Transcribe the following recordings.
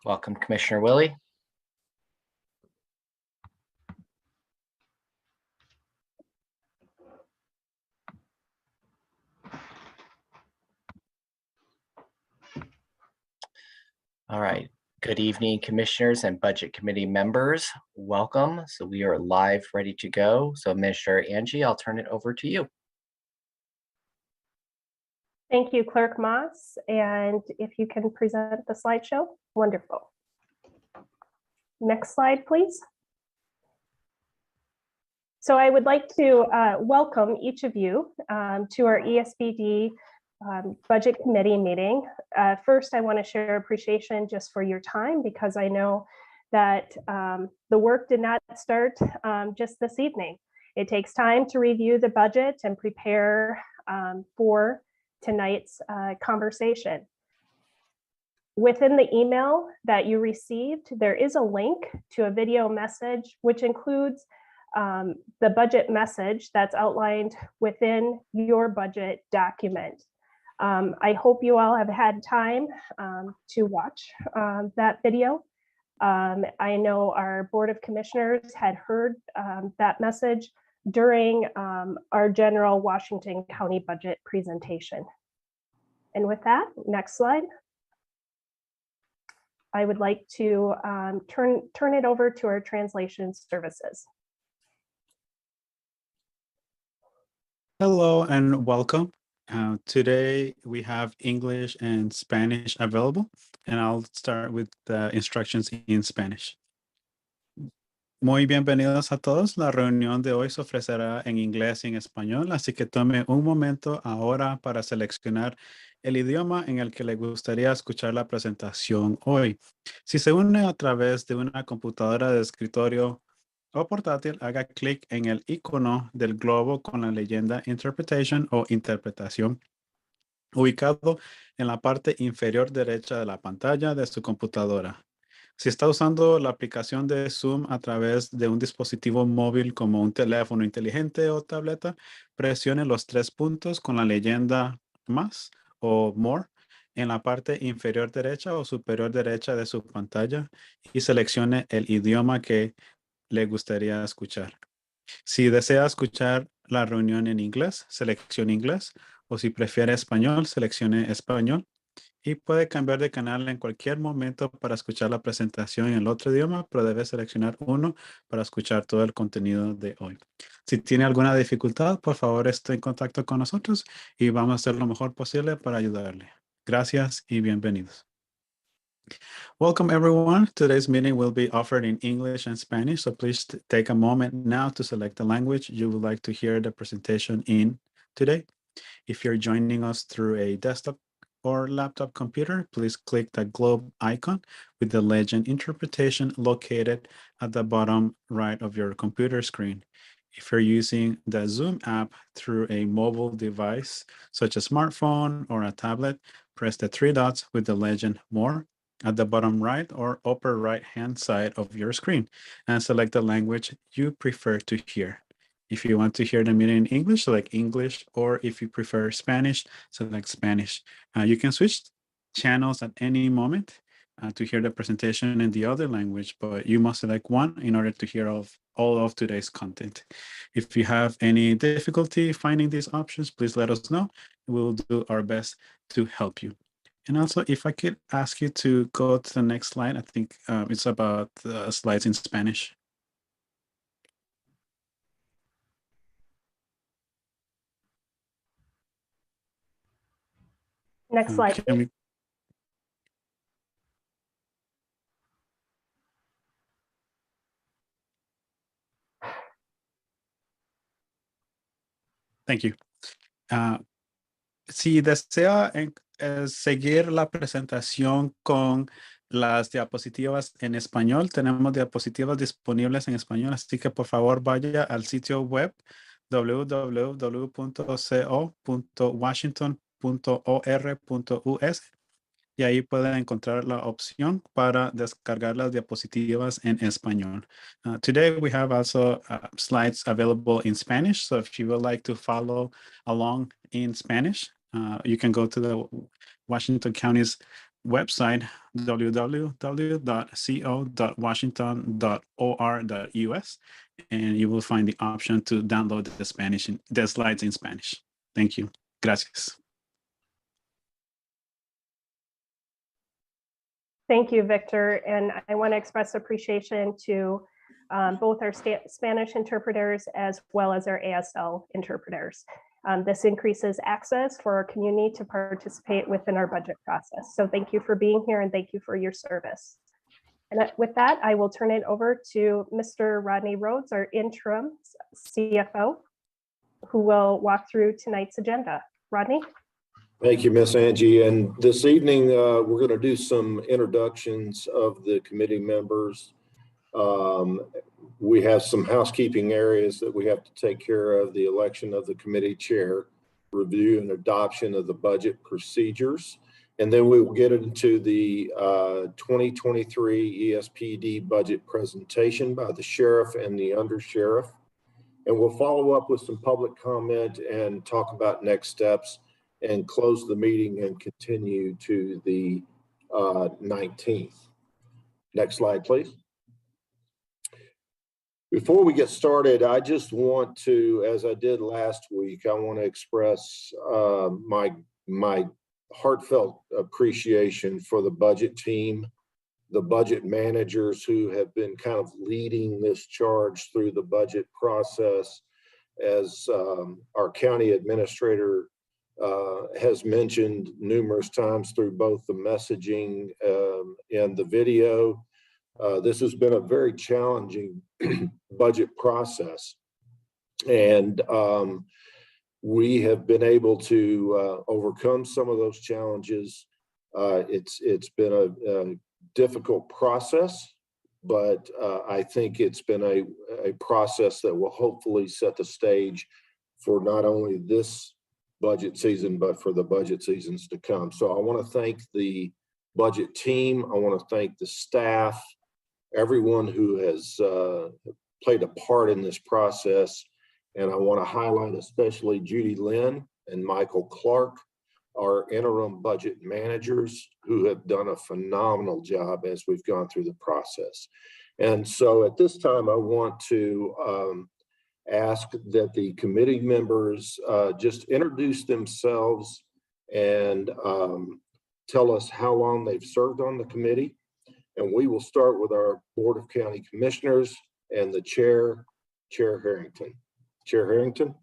Welcome, Commissioner Willie. All right. Good evening, commissioners and budget committee members. Welcome. So we are live, ready to go. So Minister Angie, I'll turn it over to you. Thank you, Clerk Moss. And if you can present the slideshow, wonderful. Next slide, please. So I would like to welcome each of you to our ESPD Budget Committee meeting. First, I want to share appreciation just for your time, because I know that the work did not start just this evening. It takes time to review the budget and prepare for tonight's conversation. Within the email that you received, there is a link to a video message, which includes the budget message that's outlined within your budget document. I hope you all have had time to watch that video. I know our Board of Commissioners had heard that message during our general Washington County budget presentation. And with that, next slide. I would like to turn it over to our translation services. Hello and welcome. Today we have English and Spanish available, and I'll start with the instructions in Spanish. Muy bienvenidos a todos. La reunión de hoy se ofrecerá en inglés y en español, así que tome un momento ahora para seleccionar el idioma en el que le gustaría escuchar la presentación hoy. Si se une a través de una computadora de escritorio o portátil, haga clic en el icono del globo con la leyenda Interpretation o Interpretación, ubicado en la parte inferior derecha de la pantalla de su computadora. Si está usando la aplicación de Zoom a través de un dispositivo móvil como un teléfono inteligente o tableta, presione los 3 puntos con la leyenda más o more en la parte inferior derecha o superior derecha de su pantalla y seleccione el idioma que le gustaría escuchar. Si desea escuchar la reunión en inglés, seleccione inglés, o si prefiere español, seleccione español. Y puede cambiar de canal en cualquier momento para escuchar la presentación en el otro idioma, pero debe seleccionar uno para escuchar todo el contenido de hoy. Si tiene alguna dificultad, por favor, esté en contacto con nosotros y vamos a hacer lo mejor posible para ayudarle. Gracias y bienvenidos. Welcome, everyone. Today's meeting will be offered in English and Spanish, so please take a moment now to select the language you would like to hear the presentation in today. If you're joining us through a desktop or laptop computer, please click the globe icon with the legend Interpretation located at the bottom right of your computer screen. If you're using the Zoom app through a mobile device, such as a smartphone or a tablet, press the 3 dots with the legend More at the bottom right or upper right-hand side of your screen and select the language you prefer to hear. If you want to hear the meeting in English, select English, or if you prefer Spanish, select Spanish. You can switch channels at any moment to hear the presentation in the other language, but you must select one in order to hear all of today's content. If you have any difficulty finding these options, please let us know. We'll do our best to help you. And also, if I could ask you to go to the next slide, I think it's about slides in Spanish. Next slide. Thank you. Si desea seguir la presentación con las diapositivas en español, tenemos diapositivas disponibles en español, así que por favor vaya al sitio web www.co.washington.or.us y ahí pueden encontrar la opción para descargar las diapositivas en español. Today we have also slides available in Spanish, so if you would like to follow along in Spanish, you can go to the Washington County's website www.co.washington.or.us, and you will find the option to download the slides in Spanish. Thank you. Gracias. Thank you, Victor. And I want to express appreciation to both our Spanish interpreters as well as our ASL interpreters. This increases access for our community to participate within our budget process. So thank you for being here and thank you for your service. And with that, I will turn it over to Mr. Rodney Rhodes, our interim CFO, who will walk through tonight's agenda. Rodney? Thank you, Miss Angie. And this evening, we're going to do some introductions of the committee members. We have some housekeeping areas that we have to take care of: the election of the committee chair, review and adoption of the budget procedures, and then we will get into the 2023 ESPD budget presentation by the sheriff and the undersheriff. And we'll follow up with some public comment and talk about next steps and close the meeting and continue to the 19th. Next slide, please. Before we get started, I just want to, as I did last week, I want to express my heartfelt appreciation for the budget team, the budget managers who have been kind of leading this charge through the budget process. As our county administrator has mentioned numerous times through both the messaging and the video, this has been a very challenging budget process. And we have been able to overcome some of those challenges. It's been a difficult process, but I think it's been a process that will hopefully set the stage for not only this budget season, but for the budget seasons to come. So I want to thank the budget team. I want to thank the staff, everyone who has played a part in this process. And I want to highlight especially Judy Lynn and Michael Clark, our interim budget managers, who have done a phenomenal job as we've gone through the process. And so at this time, I want to ask that the committee members just introduce themselves and tell us how long they've served on the committee. And we will start with our Board of County Commissioners and the Chair Harrington. Chair Harrington.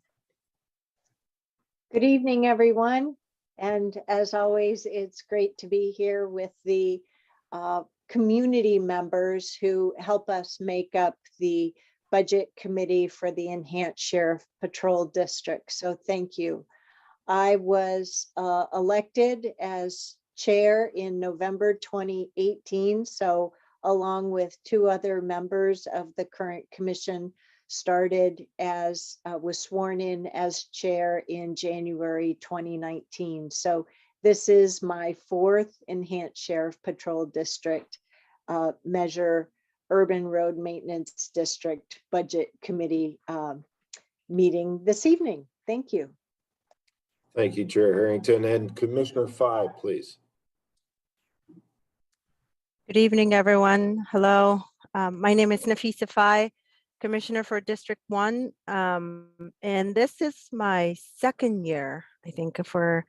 Good evening, everyone. And as always, it's great to be here with the community members who help us make up the budget committee for the Enhanced Sheriff Patrol District. So thank you. I was elected as chair in November 2018. So along with two other members of the current commission, started as was sworn in as chair in January 2019. So this is my fourth Enhanced Sheriff Patrol District Measure Urban Road Maintenance District Budget Committee meeting this evening. Thank you. Thank you, Chair Harrington. And Commissioner Fye, please. Good evening, everyone. Hello. My name is Nafisa Fye, Commissioner for District 1. And this is my second year, I think, for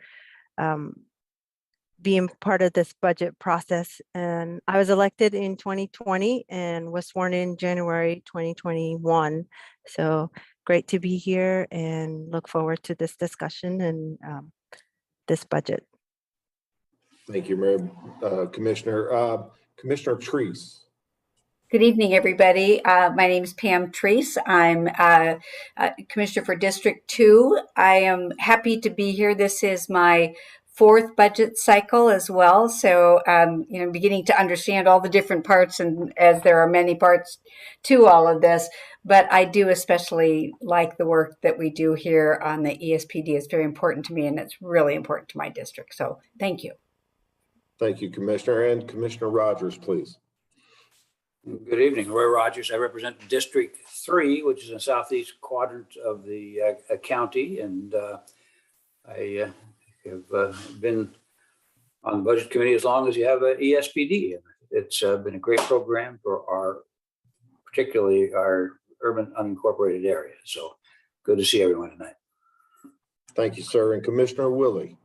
being part of this budget process. And I was elected in 2020 and was sworn in January 2021. So great to be here and look forward to this discussion and this budget. Thank you, Mayor, Commissioner. Commissioner Treese. Good evening, everybody. My name is Pam Treese. I'm Commissioner for District 2. I am happy to be here. This is my fourth budget cycle as well. So, beginning to understand all the different parts, and as there are many parts to all of this, but I do especially like the work that we do here on the ESPD. It's very important to me, and it's really important to my district. So thank you. Thank you, Commissioner. And Commissioner Rogers, please. Good evening, Roy Rogers. I represent District 3, which is in the southeast quadrant of the county, and I have been on the budget committee as long as you have an ESPD. It's been a great program for particularly our urban unincorporated area. So good to see everyone tonight. Thank you, sir. And Commissioner Willie.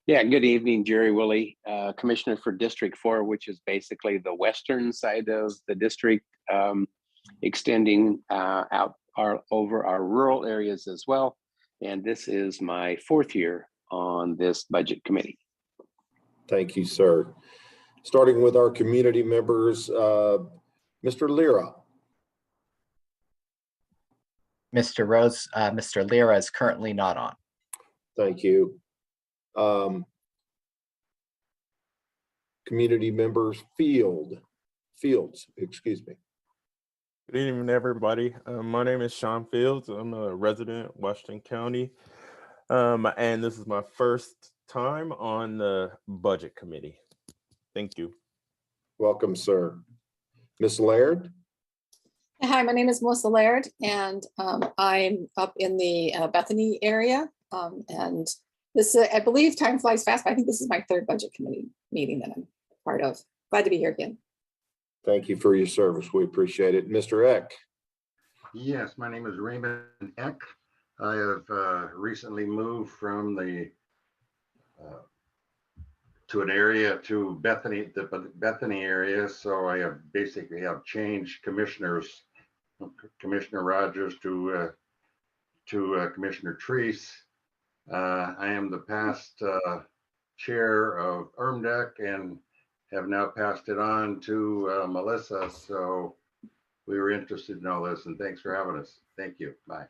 Yeah, good evening, Jerry Willie, Commissioner for District 4, which is basically the western side of the district, extending out over our rural areas as well. And this is my 4th year on this budget committee. Thank you, sir. Starting with our community members, Mr. Lira. Mr. Lira is currently not on. Thank you. Community members, Fields, excuse me. Good evening, everybody. My name is Sean Fields. I'm a resident of Washington County, and this is my first time on the budget committee. Thank you. Welcome, sir. Ms. Laird? Hi, my name is Melissa Laird, and I'm up in the Bethany area. And this, I believe time flies fast, but I think this is my 3rd budget committee meeting that I'm part of. Glad to be here again. Thank you for your service. We appreciate it. Mr. Eck? Yes, my name is Raymond Eck. I have recently moved from the to an area to Bethany, the Bethany area. So I have basically changed commissioners, Commissioner Rogers to Commissioner Treese. I am the past chair of ERMDEC and have now passed it on to Melissa. So we were interested in all this, and thanks for having us. Thank you. Bye.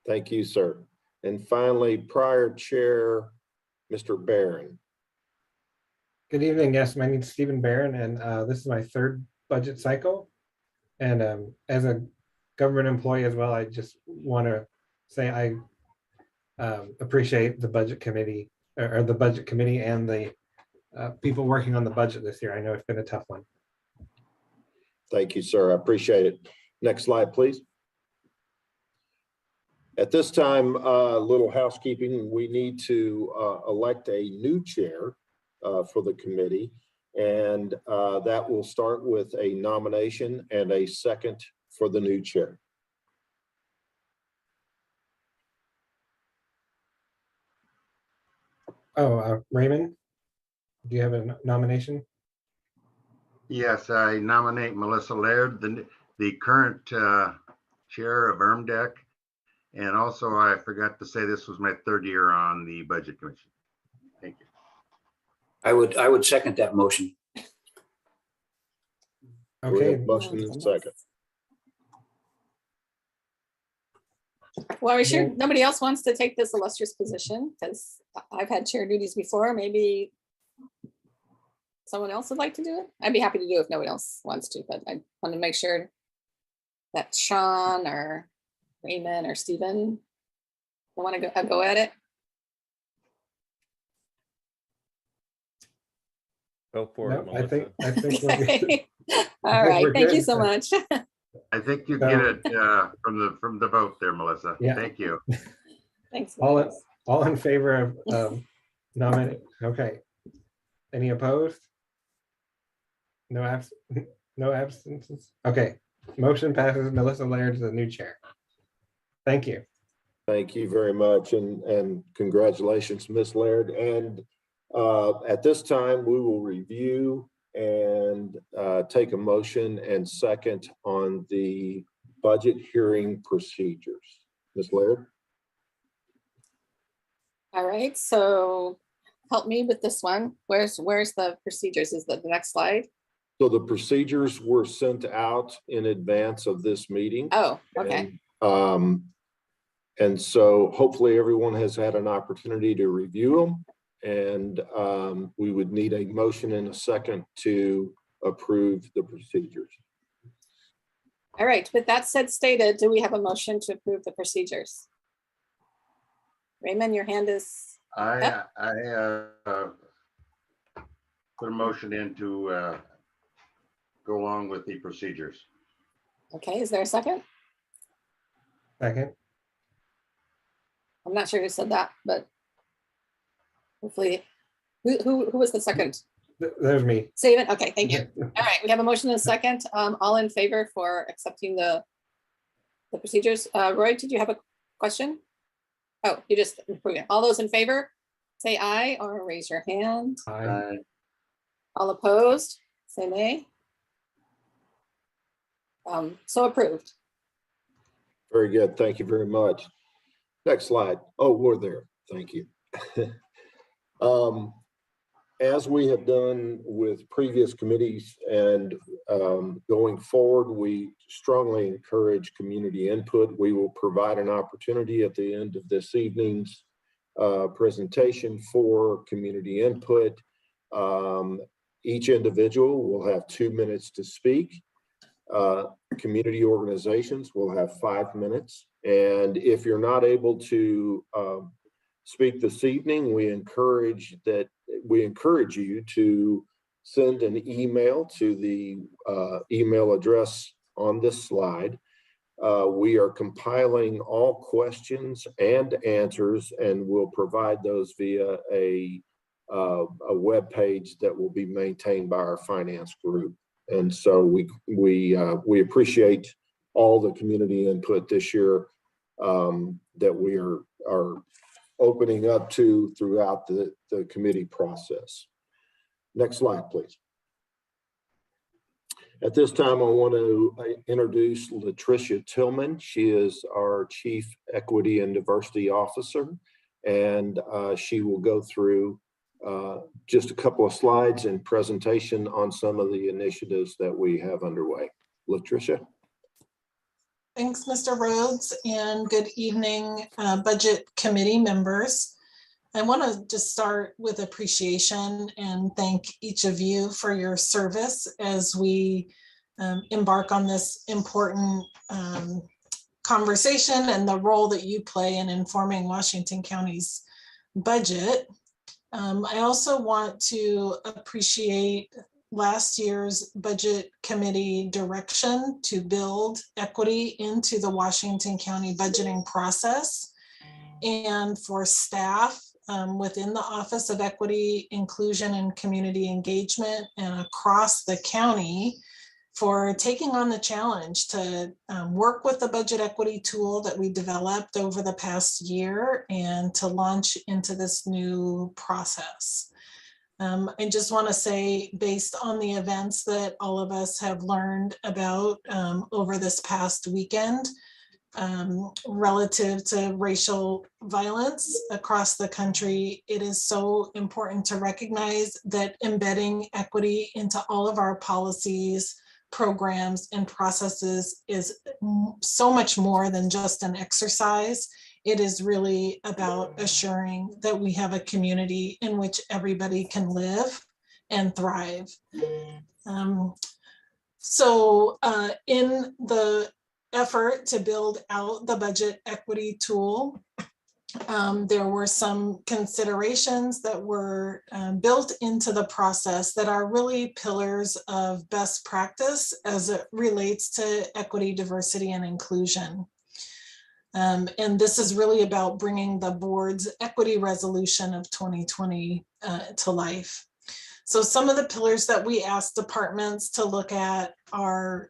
Thank you, sir. And finally, prior chair, Mr. Barron. Good evening. Yes, my name is Stephen Barron, and this is my 3rd budget cycle. And as a government employee as well, I just want to say I appreciate the budget committee or the budget committee and the people working on the budget this year. I know it's been a tough one. Thank you, sir. I appreciate it. Next slide, please. At this time, a little housekeeping. We need to elect a new chair for the committee, and that will start with a nomination and a second for the new chair. Oh, Raymond, do you have a nomination? Yes, I nominate Melissa Laird, the current chair of ERMDEC. And also, I forgot to say this was my 3rd year on the Budget Commission. Thank you. I would second that motion. Okay. Motion in a second. Well, are we sure nobody else wants to take this illustrious position? Because I've had chair duties before. Maybe someone else would like to do it. I'd be happy to do it if no one else wants to, but I want to make sure that Sean or Raymond or Stephen want to go at it. Go for it, No, Melissa. I think we're good. All right, we're thank you good. so much. I think you get it from the vote there, Melissa. Yeah. Thank you. Thanks. All in favor of nominating? Okay. Any opposed? No absences? Okay. Motion passes. Melissa Laird is the new chair. Thank you. Thank you very much, and congratulations, Ms. Laird. And at this time, we will review and take a motion and second on the budget hearing procedures. Ms. Laird? All right, so help me with this one. Where's the procedures? Is that the next slide? So the procedures were sent out in advance of this meeting. Oh, okay. And so hopefully everyone has had an opportunity to review them. And we would need a motion and a second to approve the procedures. All right, with that stated, do we have a motion to approve the procedures? Raymond, your hand is up. I put a motion in to go along with the procedures. Okay, is there a second? Second. I'm not sure who said that, but hopefully Who was the second? There's me. Saban, okay, thank you. All right, we have a motion and a second. All in favor for accepting the procedures. Roy, did you have a question? Oh, you just approved it. All those in favor, say aye or raise your hand. Aye. All opposed, say nay. So approved. Very good. Thank you very much. Next slide. Oh, we're there. Thank you. As we have done with previous committees and going forward, we strongly encourage community input. We will provide an opportunity at the end of this evening's presentation for community input. Each individual will have 2 minutes to speak. Community organizations will have 5 minutes. And if you're not able to speak this evening, we encourage you to send an email to the email address on this slide. We are compiling all questions and answers, and we'll provide those via a web page that will be maintained by our finance group. And so we appreciate all the community input this year that we are opening up to throughout the committee process. Next slide, please. At this time, I want to introduce Latricia Tillman. She is our Chief Equity and Diversity Officer, and she will go through just a couple of slides and presentation on some of the initiatives that we have underway. Latricia. Thanks, Mr. Rhodes, and good evening, Budget Committee members. I want to just start with appreciation and thank each of you for your service as we embark on this important conversation and the role that you play in informing Washington County's budget. I also want to appreciate last year's Budget Committee direction to build equity into the Washington County budgeting process, and for staff within the Office of Equity, Inclusion, and Community Engagement and across the county for taking on the challenge to work with the budget equity tool that we developed over the past year and to launch into this new process. I just want to say, based on the events that all of us have learned about over this past weekend, relative to racial violence across the country, it is so important to recognize that embedding equity into all of our policies, programs, and processes is so much more than just an exercise. It is really about assuring that we have a community in which everybody can live and thrive. So in the effort to build out the budget equity tool, there were some considerations that were built into the process that are really pillars of best practice as it relates to equity, diversity, and inclusion. And this is really about bringing the board's equity resolution of 2020 to life. So some of the pillars that we asked departments to look at are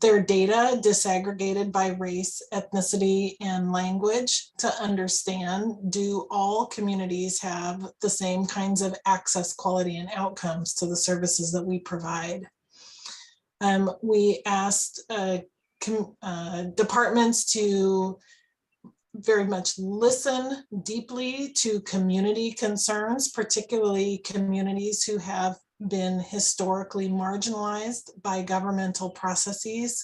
their data disaggregated by race, ethnicity, and language to understand, do all communities have the same kinds of access, quality, and outcomes to the services that we provide? We asked departments to very much listen deeply to community concerns, particularly communities who have been historically marginalized by governmental processes,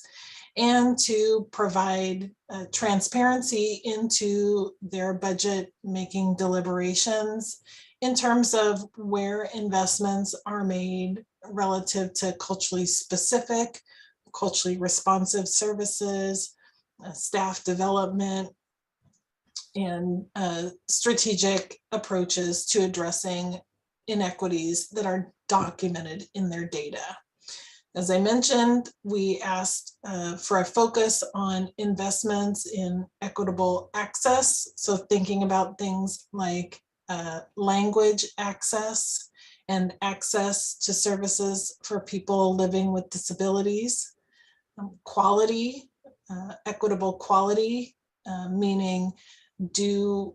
and to provide transparency into their budget making deliberations in terms of where investments are made relative to culturally specific, culturally responsive services, staff development, and strategic approaches to addressing inequities that are documented in their data. As I mentioned, we asked for a focus on investments in equitable access. So thinking about things like language access, and access to services for people living with disabilities. Quality, equitable quality, meaning do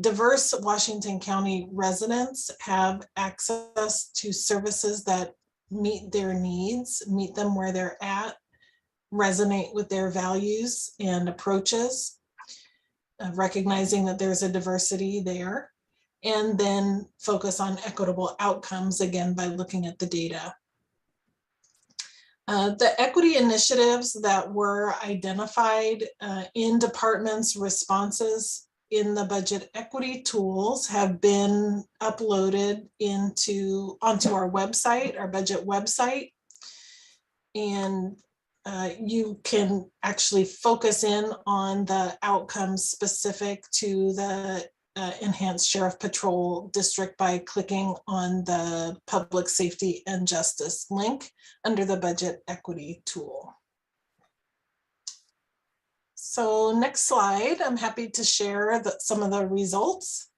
diverse Washington County residents have access to services that meet their needs, meet them where they're at, resonate with their values and approaches, recognizing that there's a diversity there, and then focus on equitable outcomes, again, by looking at the data. The equity initiatives that were identified in departments' responses in the budget equity tools have been uploaded onto our website, our budget website. And you can actually focus in on the outcomes specific to the Enhanced Sheriff Patrol District by clicking on the Public Safety and Justice link under the budget equity tool. So next slide, I'm happy to share some of the results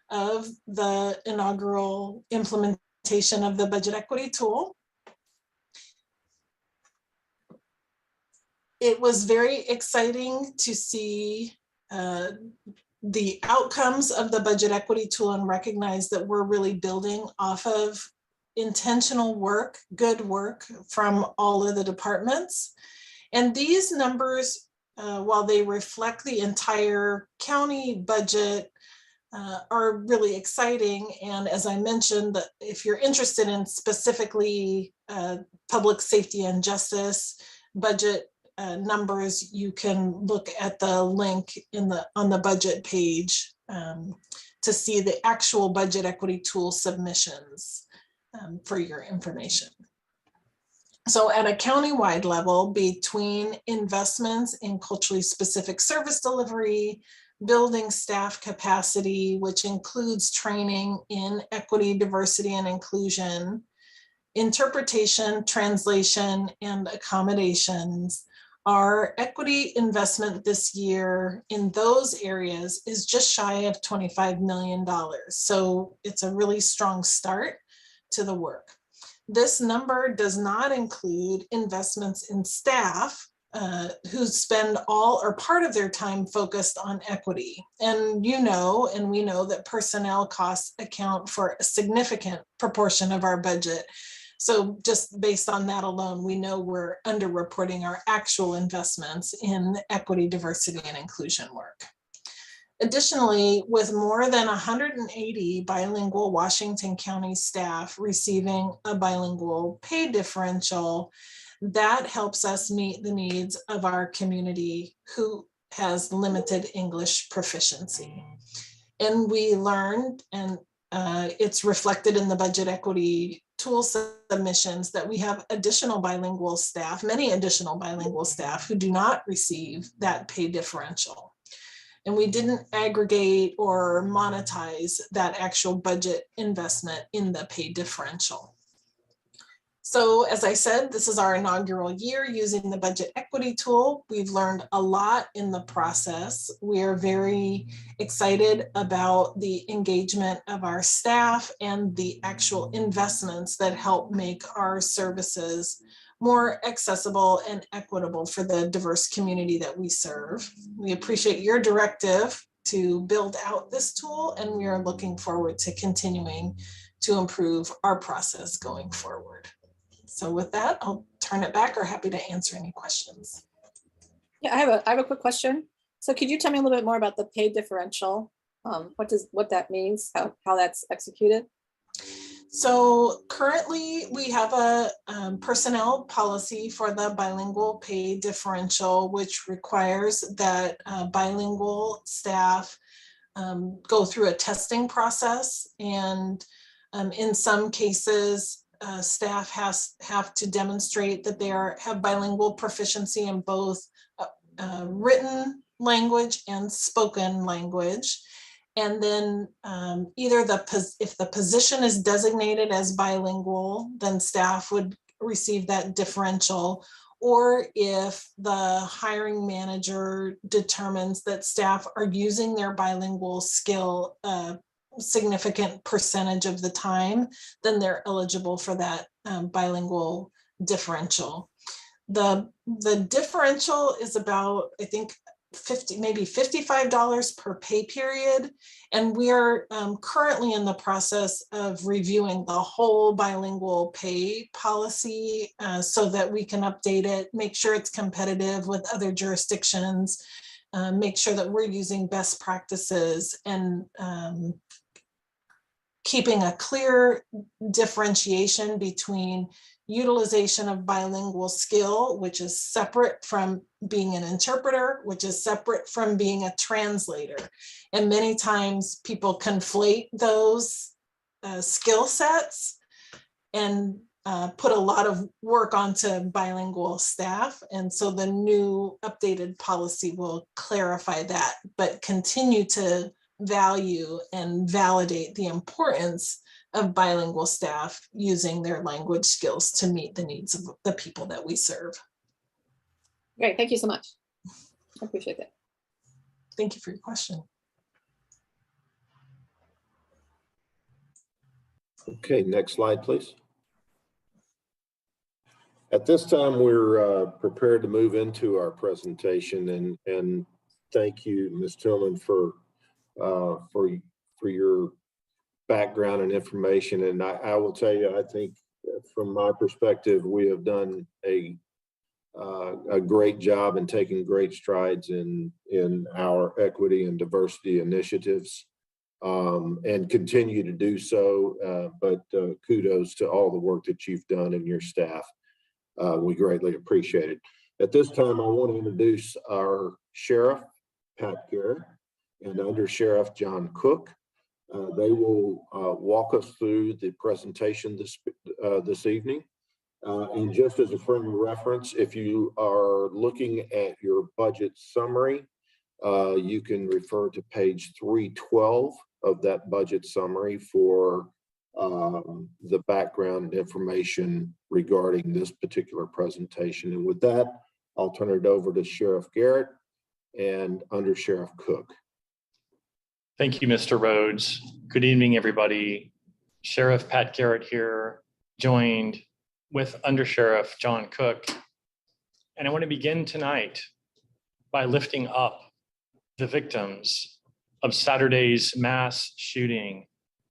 of the inaugural implementation of the budget equity tool. It was very exciting to see the outcomes of the budget equity tool and recognize that we're really building off of intentional work, good work from all of the departments. And these numbers, while they reflect the entire county budget, are really exciting. And as I mentioned, if you're interested in specifically public safety and justice budget numbers, you can look at the link on the budget page to see the actual budget equity tool submissions for your information. So at a countywide level, between investments in culturally specific service delivery, building staff capacity, which includes training in equity, diversity, and inclusion, interpretation, translation, and accommodations, our equity investment this year in those areas is just shy of $25 million. So it's a really strong start to the work. This number does not include investments in staff who spend all or part of their time focused on equity. And we know that personnel costs account for a significant proportion of our budget. So just based on that alone, we know we're underreporting our actual investments in equity, diversity, and inclusion work. Additionally, with more than 180 bilingual Washington County staff receiving a bilingual pay differential, that helps us meet the needs of our community who has limited English proficiency. And we learned, and it's reflected in the budget equity tool submissions, that we have additional bilingual staff, many additional bilingual staff who do not receive that pay differential. And we didn't aggregate or monetize that actual budget investment in the pay differential. So as I said, this is our inaugural year using the budget equity tool. We've learned a lot in the process. We are very excited about the engagement of our staff and the actual investments that help make our services more accessible and equitable for the diverse community that we serve. We appreciate your directive to build out this tool, and we are looking forward to continuing to improve our process going forward. So with that, I'll turn it back, or happy to answer any questions. Yeah, I have a quick question. So could you tell me a little bit more about the pay differential? What that means, how that's executed? So currently we have a personnel policy for the bilingual pay differential, which requires that bilingual staff go through a testing process. And in some cases, staff have to demonstrate that they have bilingual proficiency in both written language and spoken language. And then either if the position is designated as bilingual, then staff would receive that differential. Or if the hiring manager determines that staff are using their bilingual skill significant percentage of the time, then they're eligible for that bilingual differential. The differential is about, I think, maybe $55 per pay period. And we are currently in the process of reviewing the whole bilingual pay policy so that we can update it, make sure it's competitive with other jurisdictions, make sure that we're using best practices and keeping a clear differentiation between utilization of bilingual skill, which is separate from being an interpreter, which is separate from being a translator. And many times people conflate those skill sets and put a lot of work onto bilingual staff. And so the new updated policy will clarify that, but continue to value and validate the importance of bilingual staff using their language skills to meet the needs of the people that we serve. Great, thank you so much. I appreciate that. Thank you for your question. Okay, next slide, please. At this time, we're prepared to move into our presentation, and thank you, Ms. Tillman, for your background and information. And I will tell you, I think from my perspective, we have done a great job and taking great strides in our equity and diversity initiatives, and continue to do so. But kudos to all the work that you've done and your staff. We greatly appreciate it. At this time, I want to introduce our Sheriff, Pat Garrett, and Under Sheriff John Cook. They will walk us through the presentation this evening. And just as a friendly reference, if you are looking at your budget summary, you can refer to page 312 of that budget summary for the background information regarding this particular presentation. And with that, I'll turn it over to Sheriff Garrett and Under Sheriff Cook. Thank you, Mr. Rhodes. Good evening, everybody. Sheriff Pat Garrett here, joined with Under Sheriff John Cook. And I want to begin tonight by lifting up the victims of Saturday's mass shooting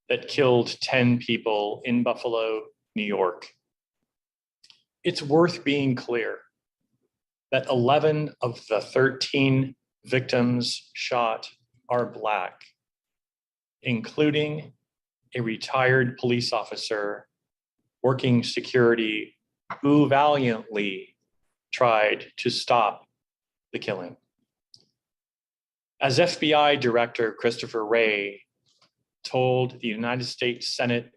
that killed 10 people in Buffalo, New York. It's worth being clear that 11 of the 13 victims shot are Black, including a retired police officer working security who valiantly tried to stop the killing. As FBI Director Christopher Wray told the United States Senate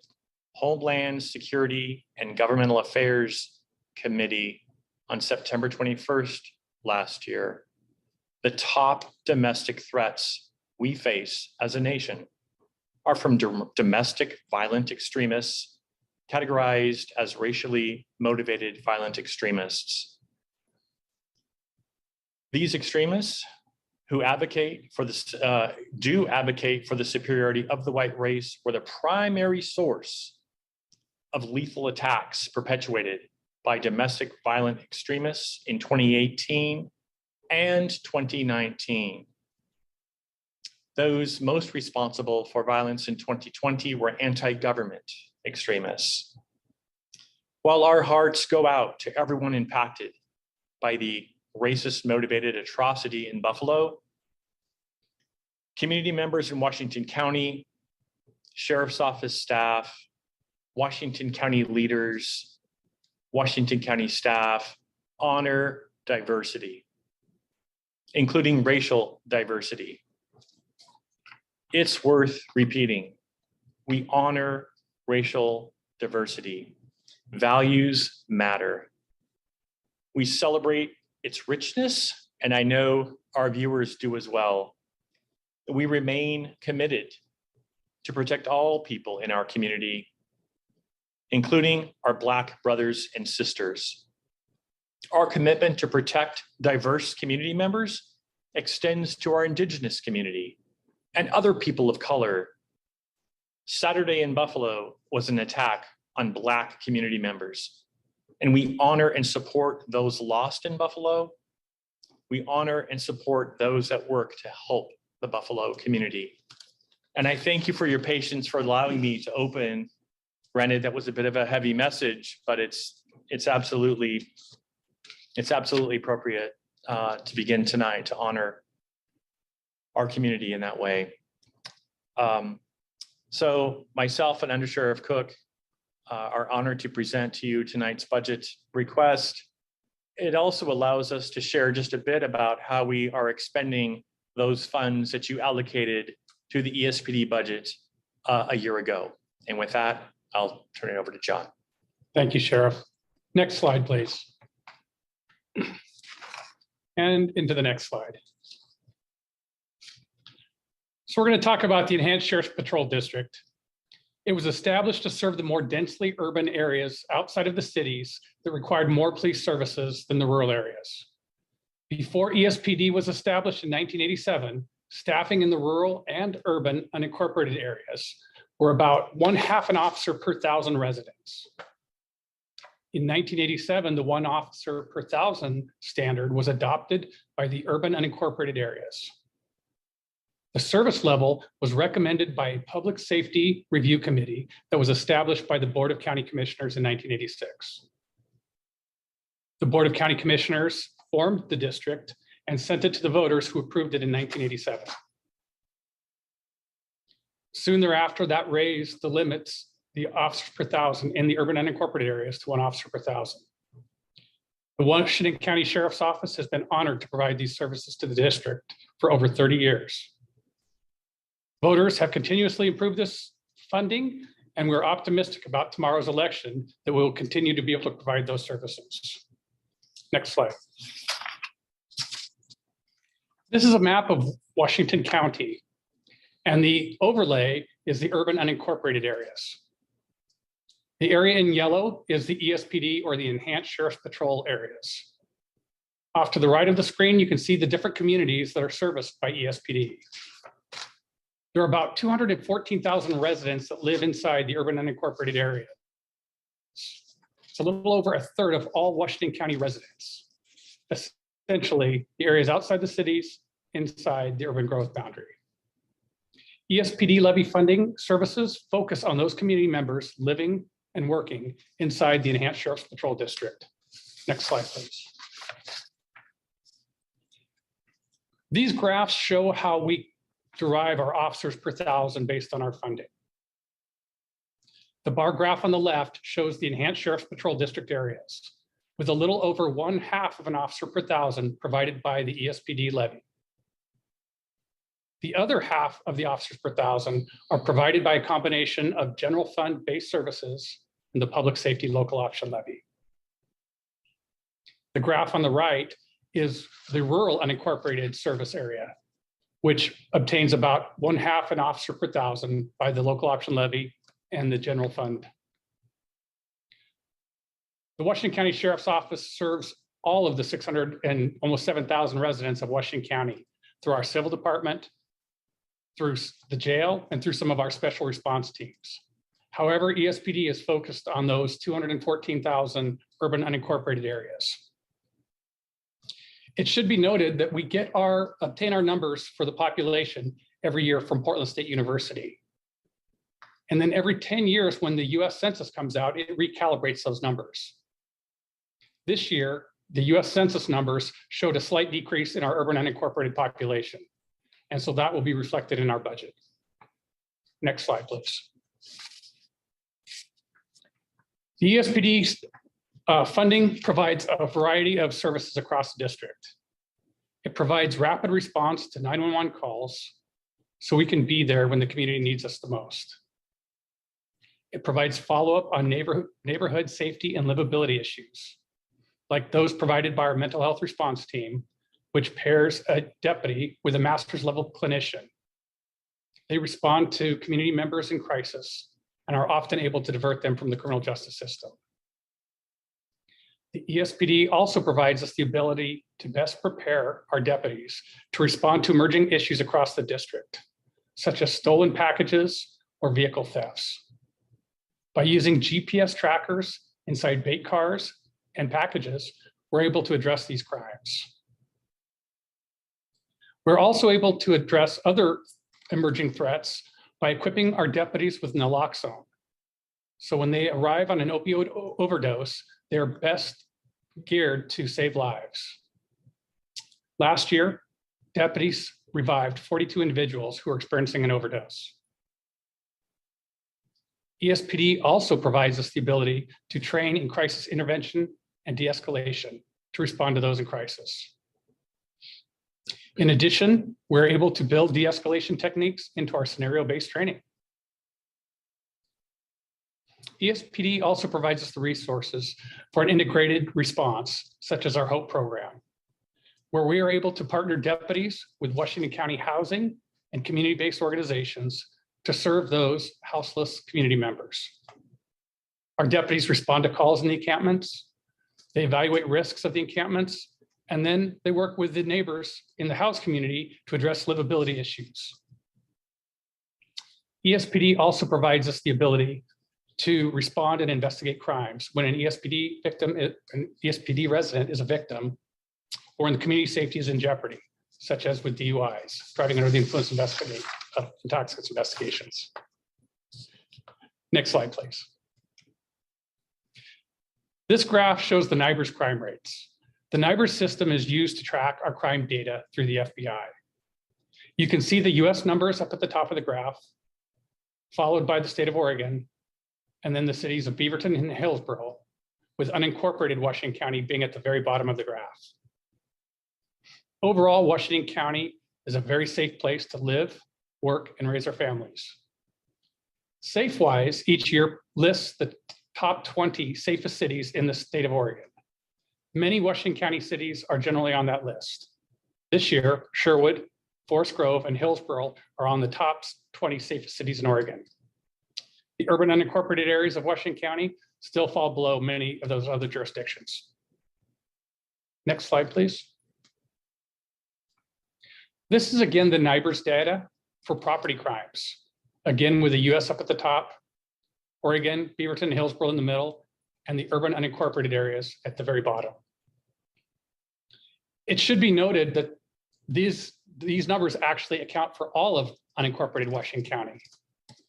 Homeland Security and Governmental Affairs Committee on September 21st last year, the top domestic threats we face as a nation are from domestic violent extremists categorized as racially motivated violent extremists. These extremists who advocate for this, do advocate for the superiority of the white race were the primary source of lethal attacks perpetuated by domestic violent extremists in 2018 and 2019. Those most responsible for violence in 2020 were anti-government extremists. While our hearts go out to everyone impacted by the racist motivated atrocity in Buffalo, community members in Washington County, Sheriff's Office staff, Washington County leaders, Washington County staff honor diversity, including racial diversity. It's worth repeating. We honor racial diversity. Values matter. We celebrate its richness, and I know our viewers do as well. We remain committed to protect all people in our community, including our Black brothers and sisters. Our commitment to protect diverse community members extends to our Indigenous community and other people of color Saturday in Buffalo was an attack on Black community members. And we honor and support those lost in Buffalo. We honor and support those that work to help the Buffalo community. And I thank you for your patience for allowing me to open. Granted, that was a bit of a heavy message, but it's absolutely appropriate to begin tonight to honor our community in that way. So myself and Under Sheriff Cook are honored to present to you tonight's budget request. It also allows us to share just a bit about how we are expending those funds that you allocated to the ESPD budget a year ago. And with that, I'll turn it over to John. Thank you, Sheriff. Next slide, please. And into the next slide. So we're going to talk about the Enhanced Sheriff's Patrol District. It was established to serve the more densely urban areas outside of the cities that required more police services than the rural areas. Before ESPD was established in 1987, staffing in the rural and urban unincorporated areas were about 1/2 an officer per 1,000 residents. In 1987, the 1 officer per 1,000 standard was adopted by the urban unincorporated areas. The service level was recommended by a public safety review committee that was established by the Board of County Commissioners in 1986. The Board of County Commissioners formed the district and sent it to the voters who approved it in 1987. Soon thereafter, that raised the limits, the officers per 1,000 in the urban unincorporated areas to 1 officer per 1,000. The Washington County Sheriff's Office has been honored to provide these services to the district for over 30 years. Voters have continuously improved this funding, and we're optimistic about tomorrow's election that we will continue to be able to provide those services. Next slide. This is a map of Washington County, and the overlay is the urban unincorporated areas. The area in yellow is the ESPD or the Enhanced Sheriff's Patrol areas. Off to the right of the screen, you can see the different communities that are serviced by ESPD. There are about 214,000 residents that live inside the urban unincorporated area. It's a little over 1/3 of all Washington County residents. Essentially, the areas outside the cities, inside the urban growth boundary. ESPD levy funding services focus on those community members living and working inside the Enhanced Sheriff's Patrol District. Next slide, please. These graphs show how we derive our officers per 1,000 based on our funding. The bar graph on the left shows the Enhanced Sheriff's Patrol District areas, with a little over 1/2 of an officer per 1,000 provided by the ESPD levy. The other half of the officers per 1,000 are provided by a combination of general fund-based services and the public safety local option levy. The graph on the right is the rural unincorporated service area, which obtains about 1/2 an officer per 1,000 by the local option levy and the general fund. The Washington County Sheriff's Office serves all of the 600 and almost 7,000 residents of Washington County through our civil department, through the jail, and through some of our special response teams. However, ESPD is focused on those 214,000 urban unincorporated areas. It should be noted that we obtain our numbers for the population every year from Portland State University. And then every 10 years when the US Census comes out, it recalibrates those numbers. This year, the US Census numbers showed a slight decrease in our urban unincorporated population. And so that will be reflected in our budget. Next slide, please. The ESPD funding provides a variety of services across the district. It provides rapid response to 911 calls so we can be there when the community needs us the most. It provides follow-up on neighborhood safety and livability issues, like those provided by our mental health response team, which pairs a deputy with a master's level clinician. They respond to community members in crisis and are often able to divert them from the criminal justice system. The ESPD also provides us the ability to best prepare our deputies to respond to emerging issues across the district, such as stolen packages or vehicle thefts. By using GPS trackers inside bait cars and packages, we're able to address these crimes. We're also able to address other emerging threats by equipping our deputies with naloxone. So when they arrive on an opioid overdose, they're best geared to save lives. Last year, deputies revived 42 individuals who were experiencing an overdose. ESPD also provides us the ability to train in crisis intervention and de-escalation to respond to those in crisis. In addition, we're able to build de-escalation techniques into our scenario-based training. ESPD also provides us the resources for an integrated response, such as our HOPE program, where we are able to partner deputies with Washington County housing and community-based organizations to serve those houseless community members. Our deputies respond to calls in the encampments, they evaluate risks of the encampments, and then they work with the neighbors in the house community to address livability issues. ESPD also provides us the ability to respond and investigate crimes when an ESPD resident is a victim, or when the community safety is in jeopardy, such as with DUIs, driving under the influence intoxicants investigations. Next slide, please. This graph shows the NIBRS crime rates. The NIBRS system is used to track our crime data through the FBI. You can see the US numbers up at the top of the graph, followed by the state of Oregon, and then the cities of Beaverton and Hillsborough, with unincorporated Washington County being at the very bottom of the graph. Overall, Washington County is a very safe place to live, work, and raise our families. SafeWise each year lists the top 20 safest cities in the state of Oregon. Many Washington County cities are generally on that list. This year, Sherwood, Forest Grove, and Hillsborough are on the top 20 safest cities in Oregon. The urban unincorporated areas of Washington County still fall below many of those other jurisdictions. Next slide, please. This is again the NIBRS data for property crimes. Again, with the US up at the top, Oregon, Beaverton, Hillsborough in the middle, and the urban unincorporated areas at the very bottom. It should be noted that these numbers actually account for all of unincorporated Washington County.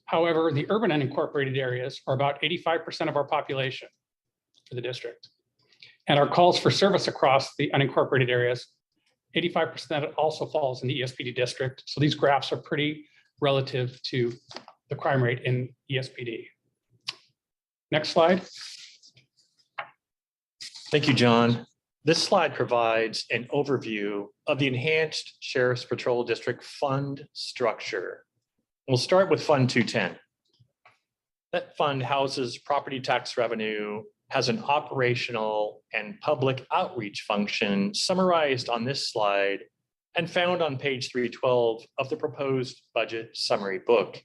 However, the urban unincorporated areas are about 85% of our population for the district. And our calls for service across the unincorporated areas, 85% also falls in the ESPD district. So these graphs are pretty relative to the crime rate in ESPD. Next slide. Thank you, John. This slide provides an overview of the Enhanced Sheriff's Patrol District Fund structure. We'll start with Fund 210. That fund houses property tax revenue, has an operational and public outreach function summarized on this slide and found on page 312 of the proposed budget summary book.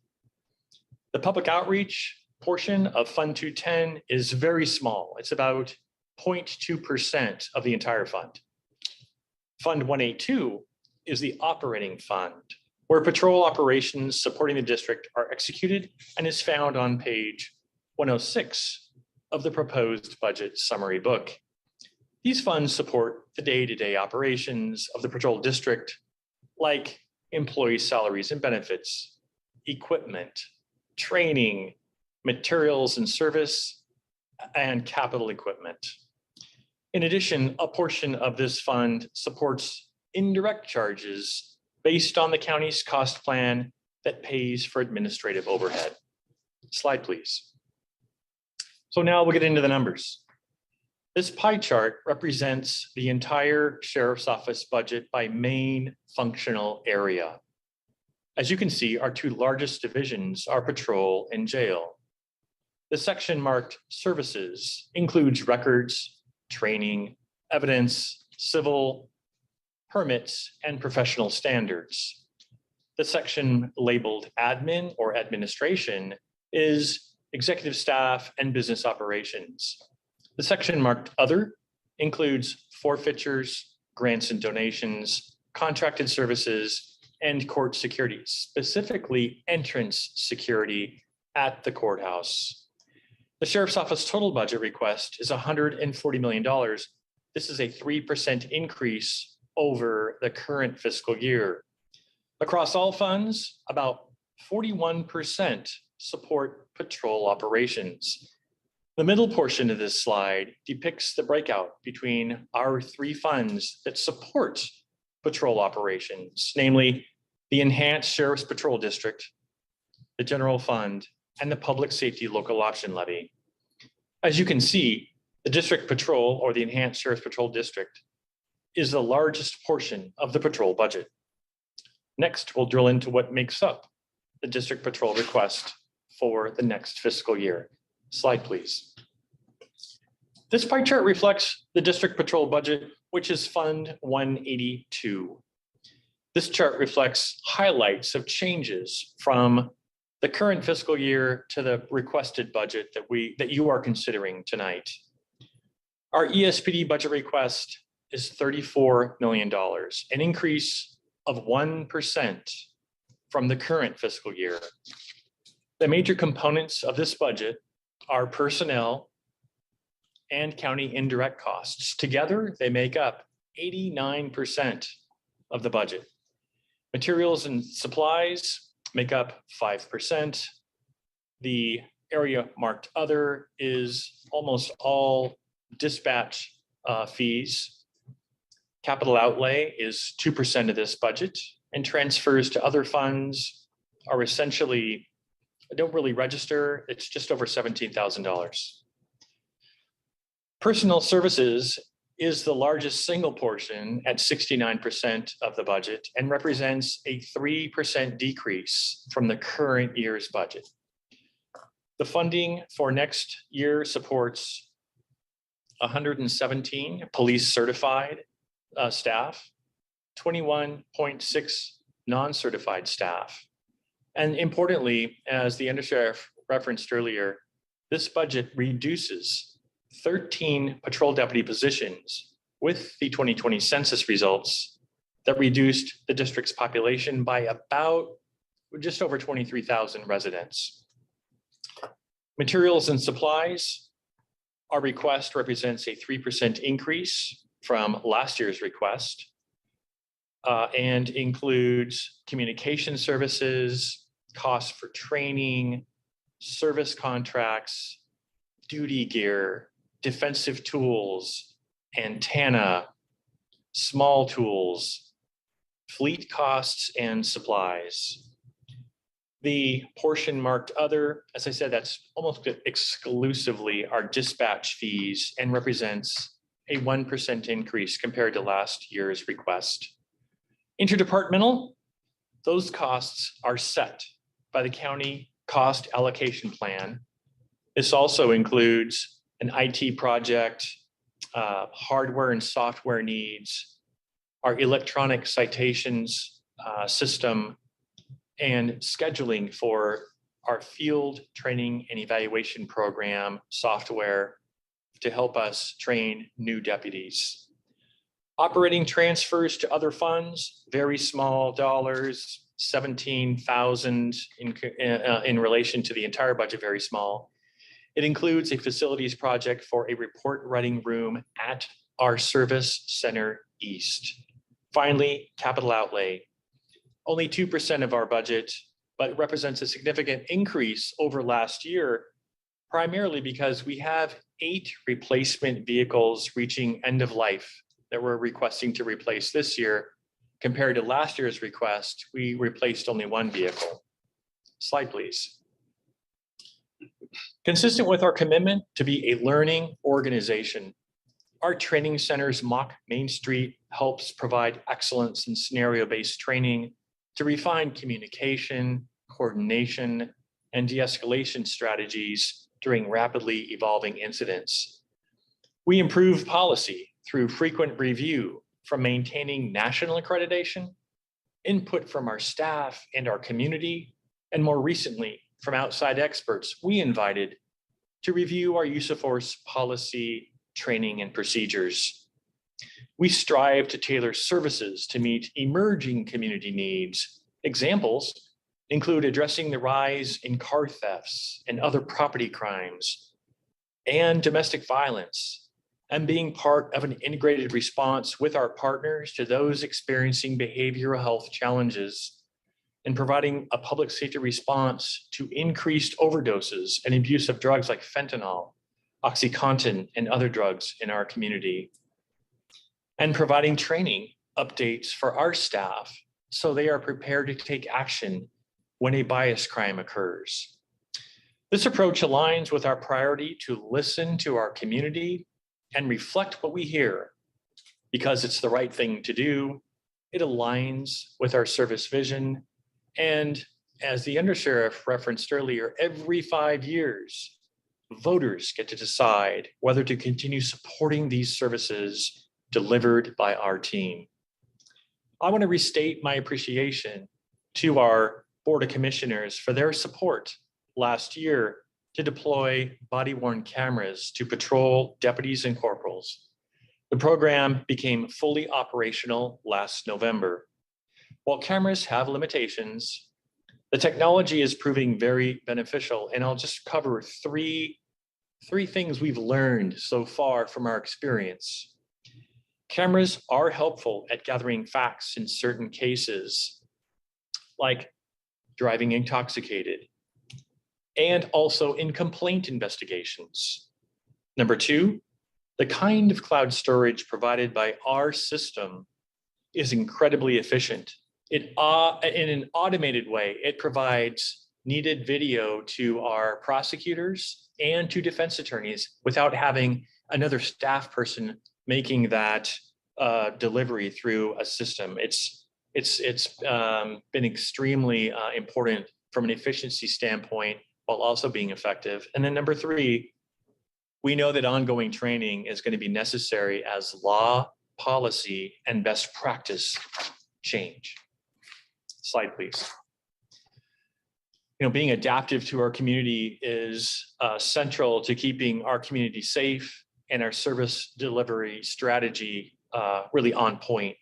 The public outreach portion of Fund 210 is very small. It's about 0.2% of the entire fund. Fund 182 is the operating fund, where patrol operations supporting the district are executed and is found on page 106 of the proposed budget summary book. These funds support the day-to-day operations of the patrol district, like employee salaries and benefits, equipment, training, materials and service, and capital equipment. In addition, a portion of this fund supports indirect charges based on the county's cost plan that pays for administrative overhead. Slide, please. So now we'll get into the numbers. This pie chart represents the entire sheriff's office budget by main functional area. As you can see, our two largest divisions are patrol and jail. The section marked services includes records, training, evidence, civil, permits, and professional standards. The section labeled admin or administration is executive staff and business operations. The section marked other includes forfeitures, grants and donations, contracted services, and court security, specifically entrance security at the courthouse. The Sheriff's Office total budget request is $140 million. This is a 3% increase over the current fiscal year. Across all funds, about 41% support patrol operations. The middle portion of this slide depicts the breakout between our three funds that support patrol operations, namely the Enhanced Sheriff's Patrol District, the General Fund, and the Public Safety Local Option Levy. As you can see, the District Patrol, or the Enhanced Sheriff's Patrol District, is the largest portion of the patrol budget. Next, we'll drill into what makes up the District Patrol request for the next fiscal year. Slide, please. This pie chart reflects the District Patrol budget, which is Fund 182. This chart reflects highlights of changes from the current fiscal year to the requested budget that you are considering tonight. Our ESPD budget request is $34 million, an increase of 1% from the current fiscal year. The major components of this budget are personnel and county indirect costs. Together, they make up 89% of the budget. Materials and supplies make up 5%. The area marked other is almost all dispatch fees. Capital outlay is 2% of this budget, and transfers to other funds are essentially, don't really register. It's just over $17,000. Personal services is the largest single portion at 69% of the budget and represents a 3% decrease from the current year's budget. The funding for next year supports 117 police certified staff, 21.6 non-certified staff. And importantly, as the undersheriff referenced earlier, this budget reduces 13 patrol deputy positions with the 2020 census results that reduced the district's population by about just over 23,000 residents. Materials and supplies, our request represents a 3% increase from last year's request and includes communication services, costs for training, service contracts, duty gear, defensive tools, antenna, small tools, fleet costs, and supplies. The portion marked other, as I said, that's almost exclusively our dispatch fees and represents a 1% increase compared to last year's request. Interdepartmental, those costs are set by the county cost allocation plan. This also includes an IT project, hardware and software needs, our electronic citations system, and scheduling for our field training and evaluation program software to help us train new deputies. Operating transfers to other funds, very small dollars, 17,000 in relation to the entire budget, very small. It includes a facilities project for a report writing room at our service center east. Finally, capital outlay, only 2% of our budget, but represents a significant increase over last year, primarily because we have 8 replacement vehicles reaching end of life that we're requesting to replace this year. Compared to last year's request, we replaced only 1 vehicle. Slide, please. Consistent with our commitment to be a learning organization, our training center's Mock Main Street helps provide excellence in scenario-based training to refine communication, coordination, and de-escalation strategies during rapidly evolving incidents. We improve policy through frequent review from maintaining national accreditation, input from our staff and our community, and more recently, from outside experts we invited to review our use of force policy, training, and procedures. We strive to tailor services to meet emerging community needs. Examples include addressing the rise in car thefts and other property crimes and domestic violence, and being part of an integrated response with our partners to those experiencing behavioral health challenges, and providing a public safety response to increased overdoses and abuse of drugs like fentanyl, OxyContin, and other drugs in our community, and providing training updates for our staff so they are prepared to take action when a bias crime occurs. This approach aligns with our priority to listen to our community and reflect what we hear because it's the right thing to do. It aligns with our service vision. And as the undersheriff referenced earlier, every 5 years, voters get to decide whether to continue supporting these services delivered by our team. I want to restate my appreciation to our Board of Commissioners for their support last year to deploy body-worn cameras to patrol deputies and corporals. The program became fully operational last November. While cameras have limitations, the technology is proving very beneficial, and I'll just cover three things we've learned so far from our experience. Cameras are helpful at gathering facts in certain cases, like driving intoxicated, and also in complaint investigations. Number two, the kind of cloud storage provided by our system is incredibly efficient. In an automated way, it provides needed video to our prosecutors and to defense attorneys without having another staff person making that delivery through a system. It's been extremely important from an efficiency standpoint while also being effective. And then number three, we know that ongoing training is going to be necessary as law, policy, and best practice change. Slide, please. Being adaptive to our community is central to keeping our community safe and our service delivery strategy really on point.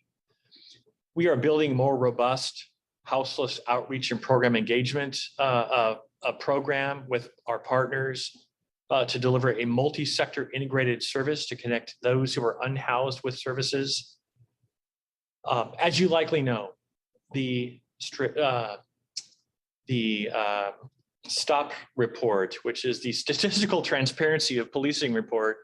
We are building more robust houseless outreach and program engagement, a program with our partners to deliver a multi-sector integrated service to connect those who are unhoused with services. As you likely know, the STOP report, which is the Statistical Transparency of Policing report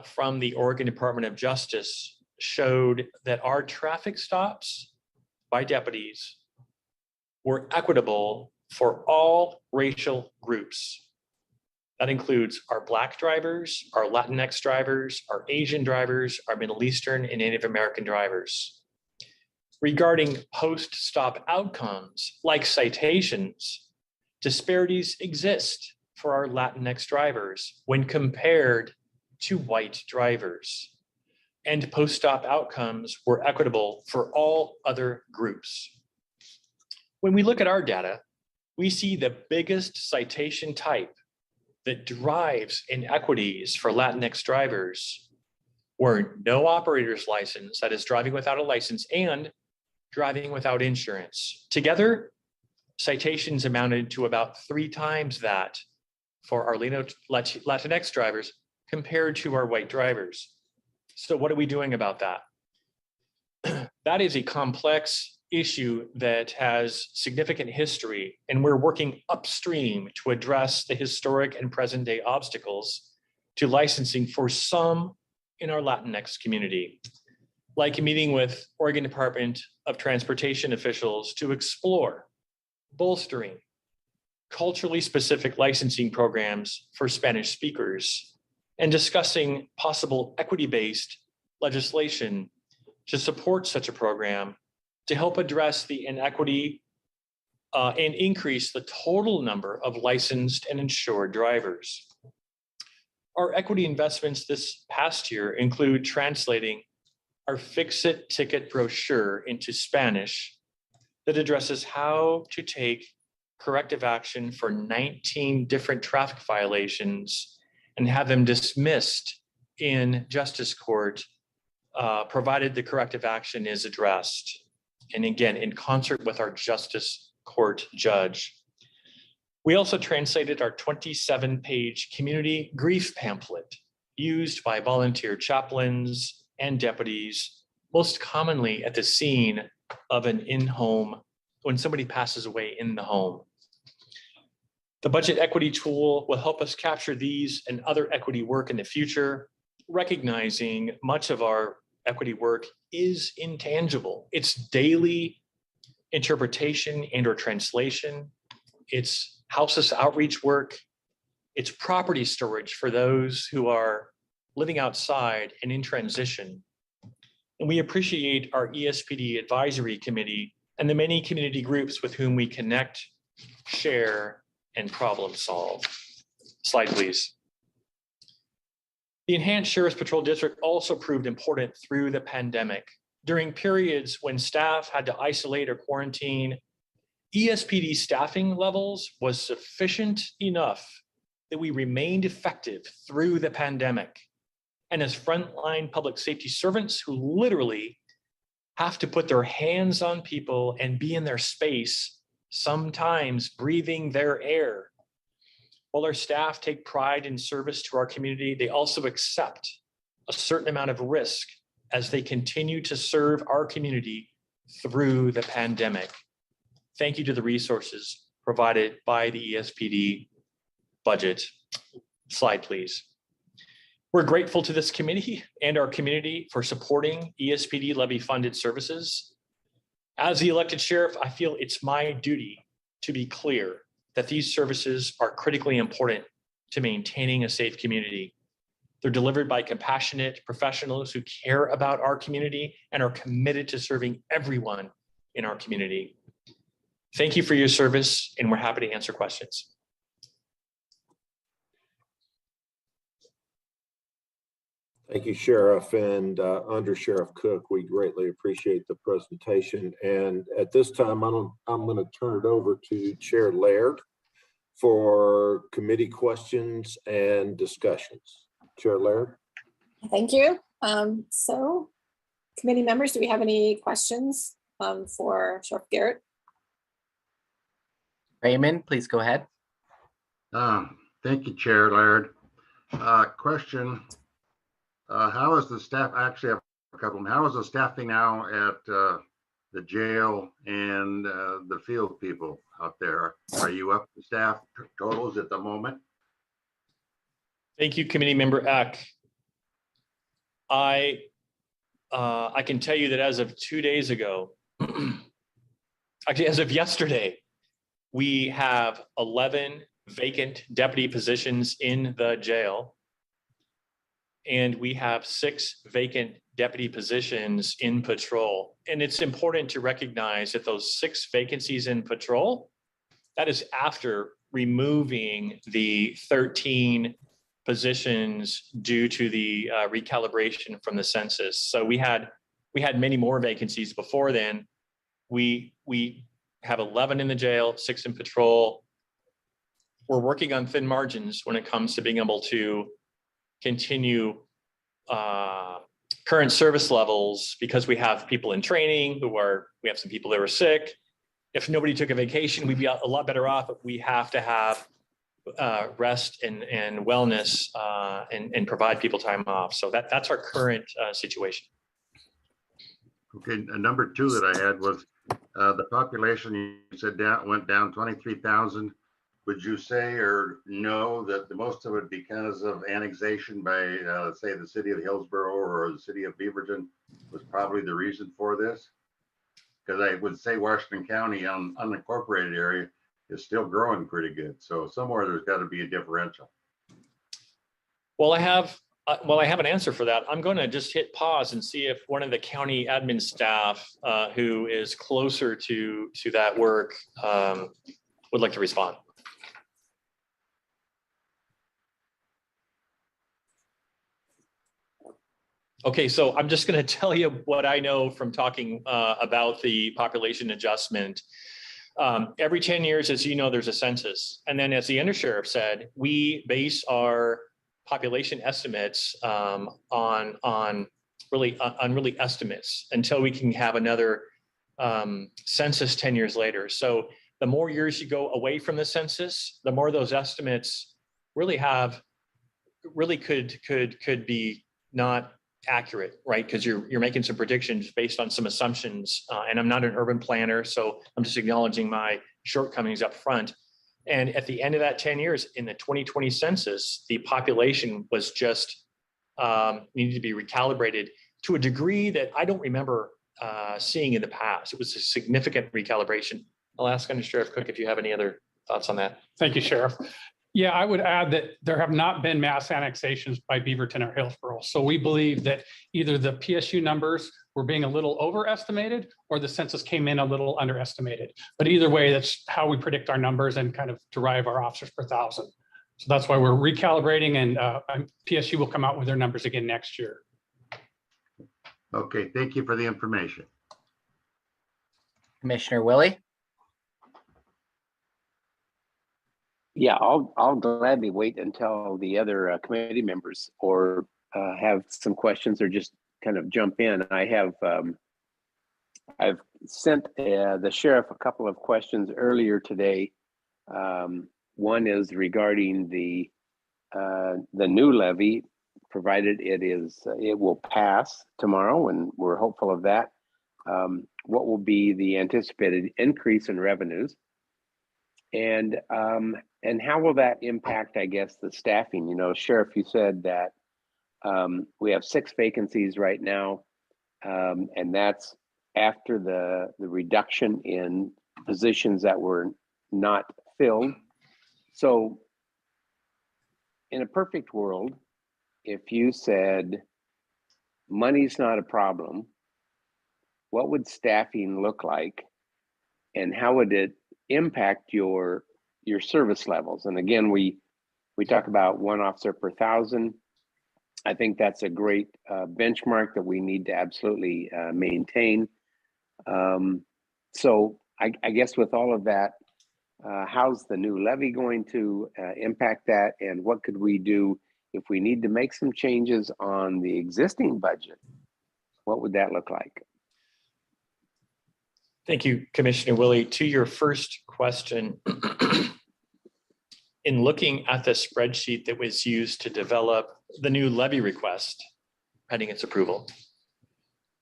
from the Oregon Department of Justice, showed that our traffic stops by deputies were equitable for all racial groups. That includes our Black drivers, our Latinx drivers, our Asian drivers, our Middle Eastern and Native American drivers. Regarding post-stop outcomes like citations, disparities exist for our Latinx drivers when compared to white drivers. And post-stop outcomes were equitable for all other groups. When we look at our data, we see the biggest citation type that drives inequities for Latinx drivers were no operator's license, that is driving without a license, and driving without insurance. Together, citations amounted to about 3 times that for our Latinx drivers compared to our white drivers. So what are we doing about that? That is a complex issue that has significant history, and we're working upstream to address the historic and present day obstacles to licensing for some in our Latinx community, like meeting with Oregon Department of Transportation officials to explore bolstering culturally specific licensing programs for Spanish speakers and discussing possible equity-based legislation to support such a program to help address the inequity and increase the total number of licensed and insured drivers. Our equity investments this past year include translating our Fix-It ticket brochure into Spanish that addresses how to take corrective action for 19 different traffic violations and have them dismissed in justice court provided the corrective action is addressed. And again, in concert with our justice court judge. We also translated our 27-page community grief pamphlet used by volunteer chaplains and deputies, most commonly at the scene of an in-home, when somebody passes away in the home. The budget equity tool will help us capture these and other equity work in the future, recognizing much of our equity work is intangible. It's daily interpretation and or translation. It's houseless outreach work. It's property storage for those who are living outside and in transition. And we appreciate our ESPD advisory committee and the many community groups with whom we connect, share, and problem solve. Slide, please. The Enhanced Sheriff's Patrol District also proved important through the pandemic. During periods when staff had to isolate or quarantine, ESPD staffing levels was sufficient enough that we remained effective through the pandemic. And as frontline public safety servants who literally have to put their hands on people and be in their space, sometimes breathing their air. While our staff take pride in service to our community, they also accept a certain amount of risk as they continue to serve our community through the pandemic. Thank you to the resources provided by the ESPD budget. Slide, please. We're grateful to this committee and our community for supporting ESPD levy-funded services. As the elected sheriff, I feel it's my duty to be clear that these services are critically important to maintaining a safe community. They're delivered by compassionate professionals who care about our community and are committed to serving everyone in our community. Thank you for your service, and we're happy to answer questions. Thank you, Sheriff and Under Sheriff Cook. We greatly appreciate the presentation. And at this time, I'm going to turn it over to Chair Laird for committee questions and discussions. Chair Laird. Thank you. So committee members, do we have any questions for Sheriff Garrett? Raymond, please go ahead. Thank you, Chair Laird. Question. How is the staff, actually I have a couple of them. How is the staffing now at the jail and the field people out there? Are you up to staff totals at the moment? Thank you, Committee Member Eck. I can tell you that as of 2 days ago, actually as of yesterday, we have 11 vacant deputy positions in the jail. And we have 6 vacant deputy positions in patrol. And it's important to recognize that those 6 vacancies in patrol, that is after removing the 13 positions due to the recalibration from the census. So we had many more vacancies before then. We have 11 in the jail, 6 in patrol. We're working on thin margins when it comes to being able to continue current service levels because we have people in training we have some people that are sick. If nobody took a vacation, we'd be a lot better off, but we have to have rest and wellness and provide people time off. So that's our current situation. Okay, number 2 that I had was the population you said went down 23,000. Would you say or know that the most of it because of annexation by, say, the city of Hillsborough or the city of Beaverton was probably the reason for this? Because I would say Washington County unincorporated area is still growing pretty good. So somewhere there's got to be a differential. Well, I have an answer for that. I'm going to just hit pause and see if one of the county admin staff who is closer to that work would like to respond. Okay, so I'm just going to tell you what I know from talking about the population adjustment. Every 10 years, as you know, there's a census. And then as the undersheriff said, we base our population estimates on really on really estimates until we can have another census 10 years later. So the more years you go away from the census, the more those estimates really could be not accurate, right? Because you're making some predictions based on some assumptions. And I'm not an urban planner, so I'm just acknowledging my shortcomings up front. And at the end of that 10 years, in the 2020 census, the population was just needed to be recalibrated to a degree that I don't remember seeing in the past. It was a significant recalibration. I'll ask Under Sheriff Cook if you have any other thoughts on that. Thank you, Sheriff. Yeah, I would add that there have not been mass annexations by Beaverton or Hillsborough. So we believe that either the PSU numbers were being a little overestimated or the census came in a little underestimated. But either way, that's how we predict our numbers and kind of derive our officers per thousand. So that's why we're recalibrating, and PSU will come out with their numbers again next year. Okay, thank you for the information. Commissioner Willie? Yeah, I'll gladly wait until the other committee members or have some questions or just kind of jump in. I've sent the sheriff a couple of questions earlier today. One is regarding the new levy, provided it will pass tomorrow, and we're hopeful of that. What will be the anticipated increase in revenues? And how will that impact, I guess, the staffing? You know, Sheriff, you said that we have 6 vacancies right now, and that's after the reduction in positions that were not filled. So in a perfect world, if you said money's not a problem, what would staffing look like, and how would it impact your service levels? And again, we talk about 1 officer per 1,000. I think that's a great benchmark that we need to absolutely maintain. So I guess with all of that, how's the new levy going to impact that, and what could we do if we need to make some changes on the existing budget? What would that look like? Thank you, Commissioner Willie. To your first question, in looking at the spreadsheet that was used to develop the new levy request pending its approval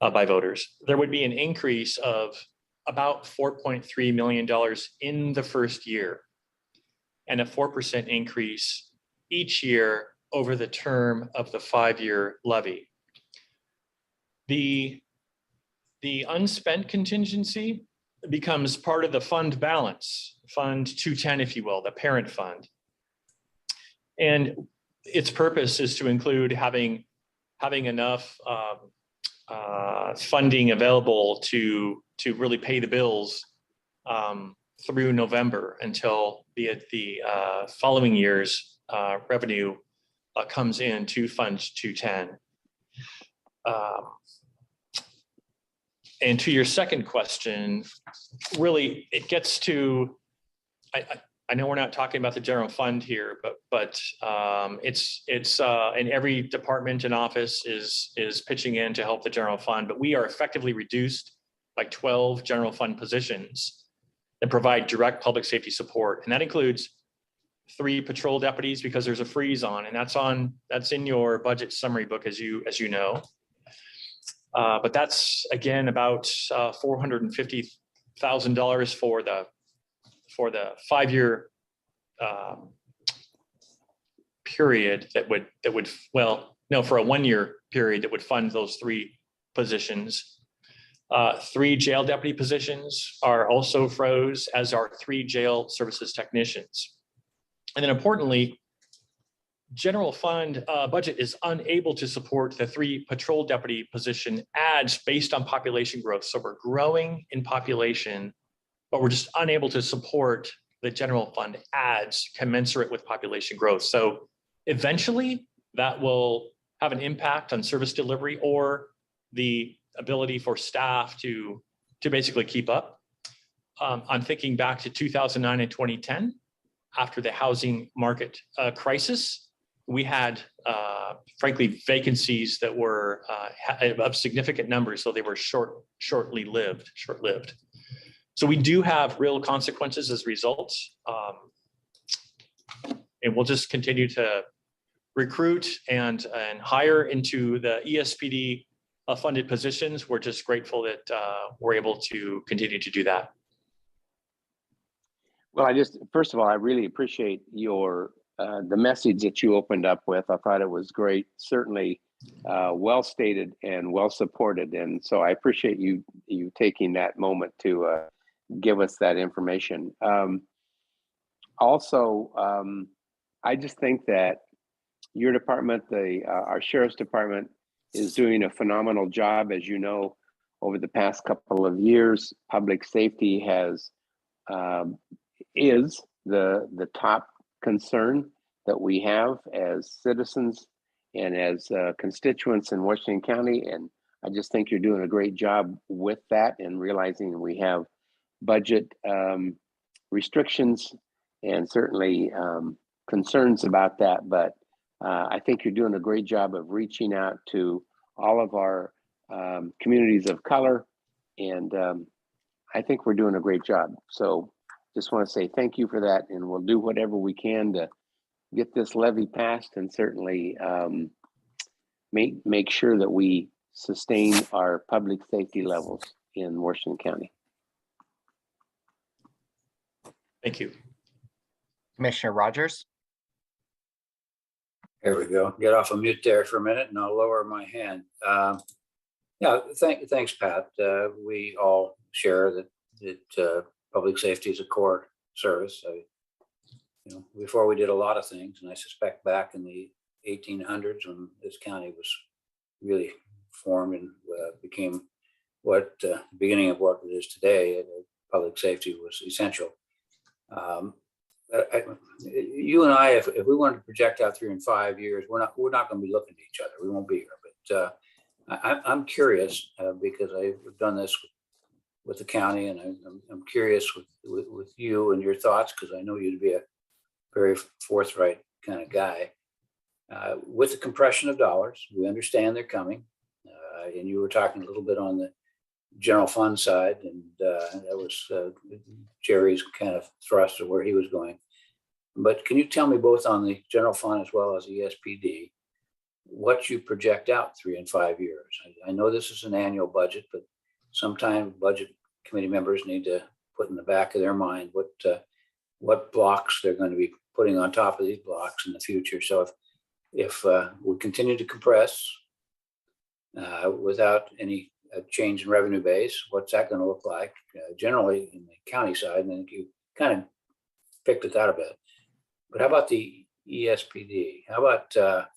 by voters, there would be an increase of about $4.3 million in the first year and a 4% increase each year over the term of the 5-year levy. The unspent contingency becomes part of the fund balance, Fund 210, if you will, the parent fund. And its purpose is to include having enough funding available to really pay the bills through November until the following year's revenue comes in to Fund 210. And to your second question, really, it gets to, I know we're not talking about the general fund here, but it's and every department and office is pitching in to help the general fund, but we are effectively reduced by 12 general fund positions that provide direct public safety support. And that includes 3 patrol deputies because there's a freeze on, and that's in your budget summary book, as you know. But that's again about $450,000 for the 5-year period that would for a 1-year period that would fund those 3 positions. 3 jail deputy positions are also froze, as are 3 jail services technicians. And then importantly, general fund budget is unable to support the 3 patrol deputy position adds based on population growth. So we're growing in population, but we're just unable to support the general fund adds commensurate with population growth. So eventually that will have an impact on service delivery or the ability for staff to basically keep up. I'm thinking back to 2009 and 2010 after the housing market crisis. we had, frankly, vacancies that were of significant numbers, so they were short lived. So we do have real consequences as results, and we'll just continue to recruit and hire into the ESPD funded positions. We're just grateful that we're able to continue to do that. Well, first of all, I really appreciate your the message that you opened up with. I thought it was great, certainly well stated and well supported. And so I appreciate you taking that moment to give us that information. Also, I just think that your department, our sheriff's department, is doing a phenomenal job. As you know, over the past couple of years, public safety is the top concern that we have as citizens and as constituents in Washington County. And I just think you're doing a great job with that and realizing we have budget restrictions and certainly concerns about that. But I think you're doing a great job of reaching out to all of our communities of color. And I think we're doing a great job. So just want to say thank you for that. And we'll do whatever we can to get this levy passed and certainly make sure that we sustain our public safety levels in Washington County. Thank you. Commissioner Rogers. There we go. Get off of mute there for a minute and I'll lower my hand. Yeah, thanks, Pat. We all share that public safety is a core service. Before we did a lot of things, and I suspect back in the 1800s when this county was really formed and became what beginning of what it is today, public safety was essential. You and I, if we wanted to project out 3 and 5 years, we're not going to be looking at each other. We won't be here. But I'm curious because I've done this with the county, and I'm curious with you and your thoughts, because I know you to be a very forthright kind of guy. With the compression of dollars, we understand they're coming, and you were talking a little bit on the general fund side, and that was Jerry's kind of thrust of where he was going. But can you tell me, both on the general fund as well as ESPD, what you project out 3 and 5 years? I know this is an annual budget, but sometimes budget committee members need to put in the back of their mind what blocks they're going to be putting on top of these blocks in the future. So if we continue to compress without any change in revenue base, what's that going to look like generally in the county side? And then you kind of picked at that a bit. But how about the ESPD? How about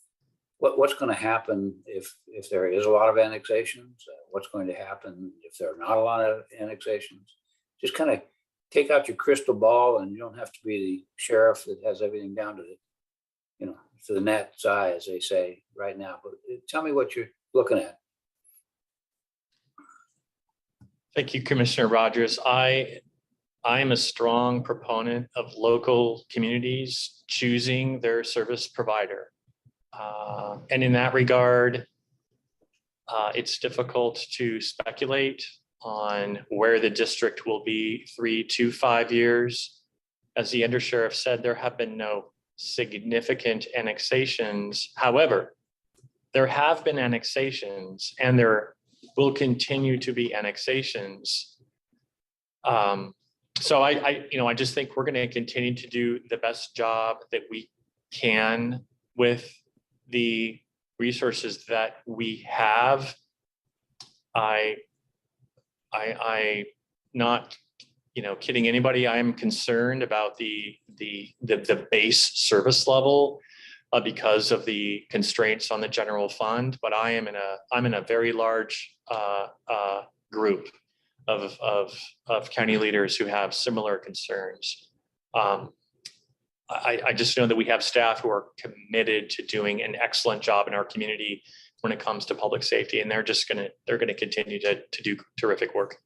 what's going to happen if there is a lot of annexations? What's going to happen if there are not a lot of annexations? Just kind of take out your crystal ball, and you don't have to be the sheriff that has everything down to the net's eye, as they say right now. But tell me what you're looking at. Thank you, Commissioner Rogers. I am a strong proponent of local communities choosing their service provider. And in that regard, it's difficult to speculate on where the district will be 3 to 5 years. As the undersheriff said, there have been no significant annexations. However, there have been annexations, and there will continue to be annexations. So I just think we're going to continue to do the best job that we can with the resources that we have. I not kidding anybody. I am concerned about the base service level because of the constraints on the general fund. But I'm in a very large group of county leaders who have similar concerns. I just know that we have staff who are committed to doing an excellent job in our community when it comes to public safety, and they're going to continue to do terrific work.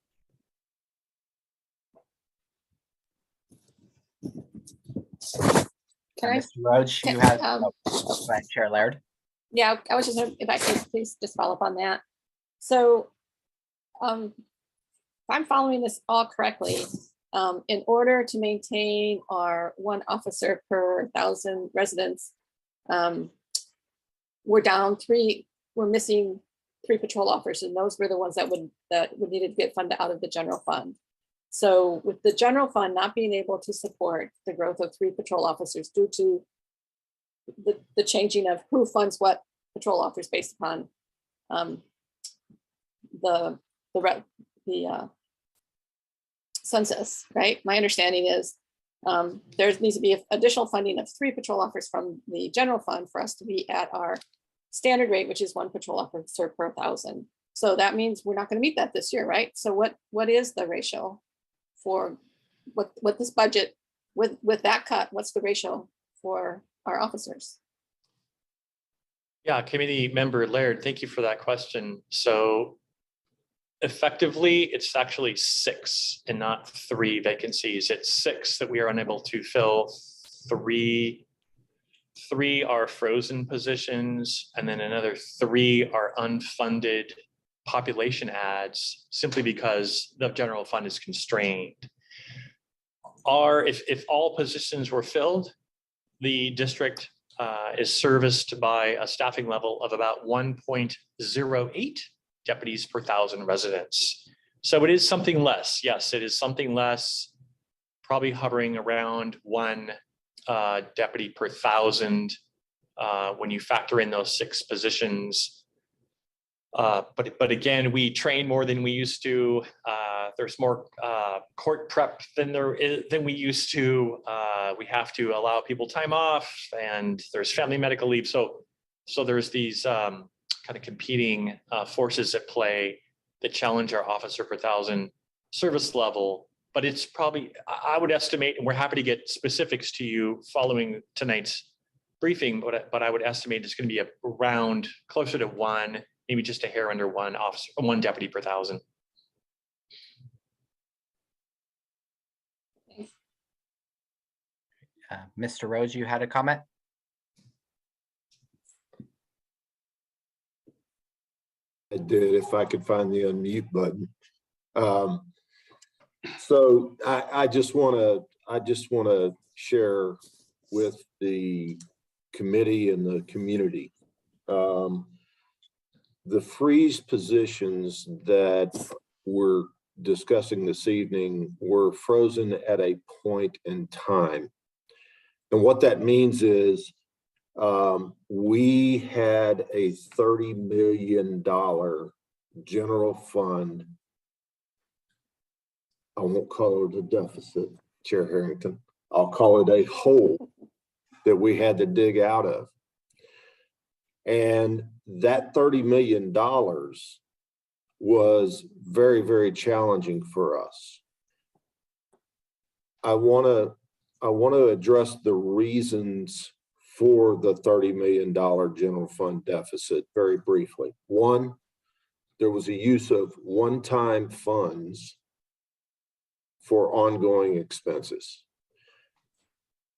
Can I? Mr. Roach, you can- have, um, go ahead, Chair Laird. Yeah, I was just, if I could please just follow up on that. So if I'm following this all correctly, in order to maintain our 1 officer per 1,000 residents, we're down 3, we're missing 3 patrol officers, and those were the ones that would need to get funded out of the general fund. So with the general fund not being able to support the growth of 3 patrol officers due to the changing of who funds what patrol officers based upon the census, right? My understanding is there needs to be additional funding of 3 patrol officers from the general fund for us to be at our standard rate, which is 1 patrol officer per 1,000. So that means we're not going to meet that this year, right? So what is the ratio for what this budget with that cut? What's the ratio for our officers? Yeah, committee member Laird, thank you for that question. So effectively, it's actually 6 and not 3 vacancies. It's 6 that we are unable to fill. 3 are frozen positions, and then another 3 are unfunded population adds simply because the general fund is constrained. If all positions were filled, the district is serviced by a staffing level of about 1.08 deputies per 1,000 residents. So it is something less. Yes, it is something less, probably hovering around 1 deputy per 1,000 when you factor in those 6 positions. But again, we train more than we used to. There's more court prep than we used to. We have to allow people time off, and there's family medical leave. So there's these kind of competing forces at play that challenge our officer per 1,000 service level. But it's probably, I would estimate, and we're happy to get specifics to you following tonight's briefing, but I would estimate it's going to be around closer to 1, maybe just a hair under 1 officer, 1 deputy per 1,000. Mr. Rose, you had a comment? I did, if I could find the unmute button. So I just want to share with the committee and the community. The freeze positions that we're discussing this evening were frozen at a point in time. And what that means is we had a $30 million general fund. I won't call it a deficit, Chair Harrington. I'll call it a hole that we had to dig out of. And that $30 million was very, very challenging for us. I want to address the reasons for the $30 million general fund deficit very briefly. One, there was a use of one-time funds for ongoing expenses.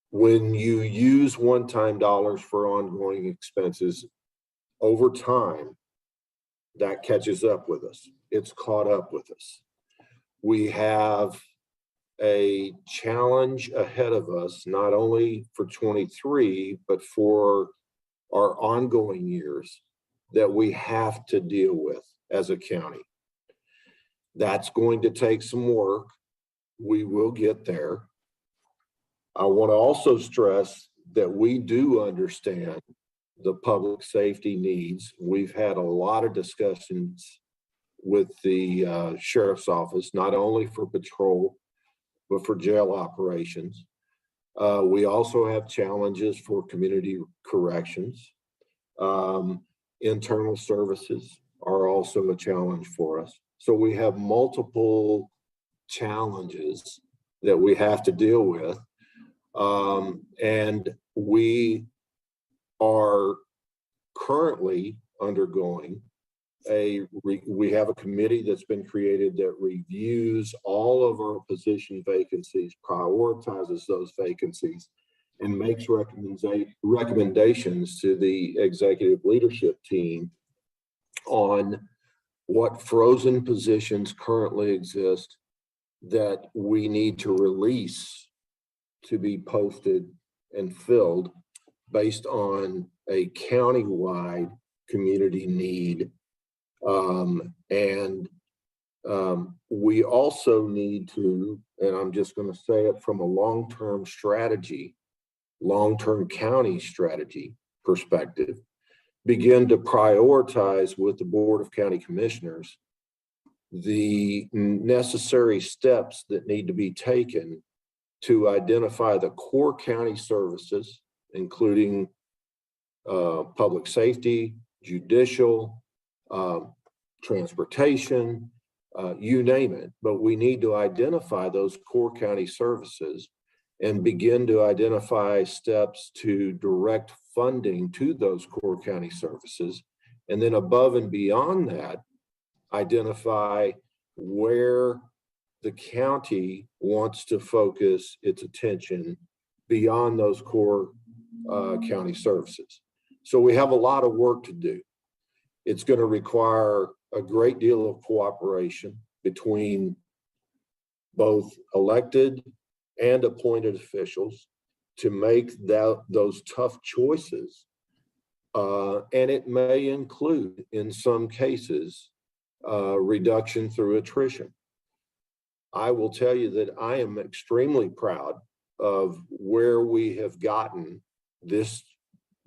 When you use one-time dollars for ongoing expenses, over time, that catches up with us. It's caught up with us. We have a challenge ahead of us, not only for 23, but for our ongoing years that we have to deal with as a county. That's going to take some work. We will get there. I want to also stress that we do understand the public safety needs. We've had a lot of discussions with the sheriff's office, not only for patrol, but for jail operations. We also have challenges for community corrections. Internal services are also a challenge for us. So we have multiple challenges that we have to deal with. And we are currently undergoing we have a committee that's been created that reviews all of our position vacancies, prioritizes those vacancies, and makes recommendations to the executive leadership team on what frozen positions currently exist that we need to release to be posted and filled based on a countywide community need. We also need to, and I'm just going to say it from a long-term strategy, long-term county strategy perspective, begin to prioritize with the Board of County Commissioners the necessary steps that need to be taken to identify the core county services, including public safety, judicial, transportation, you name it. But we need to identify those core county services and begin to identify steps to direct funding to those core county services. And then above and beyond that, identify where the county wants to focus its attention beyond those core county services. So we have a lot of work to do. It's going to require a great deal of cooperation between both elected and appointed officials to make those tough choices. And it may include, in some cases, reduction through attrition. I will tell you that I am extremely proud of where we have gotten this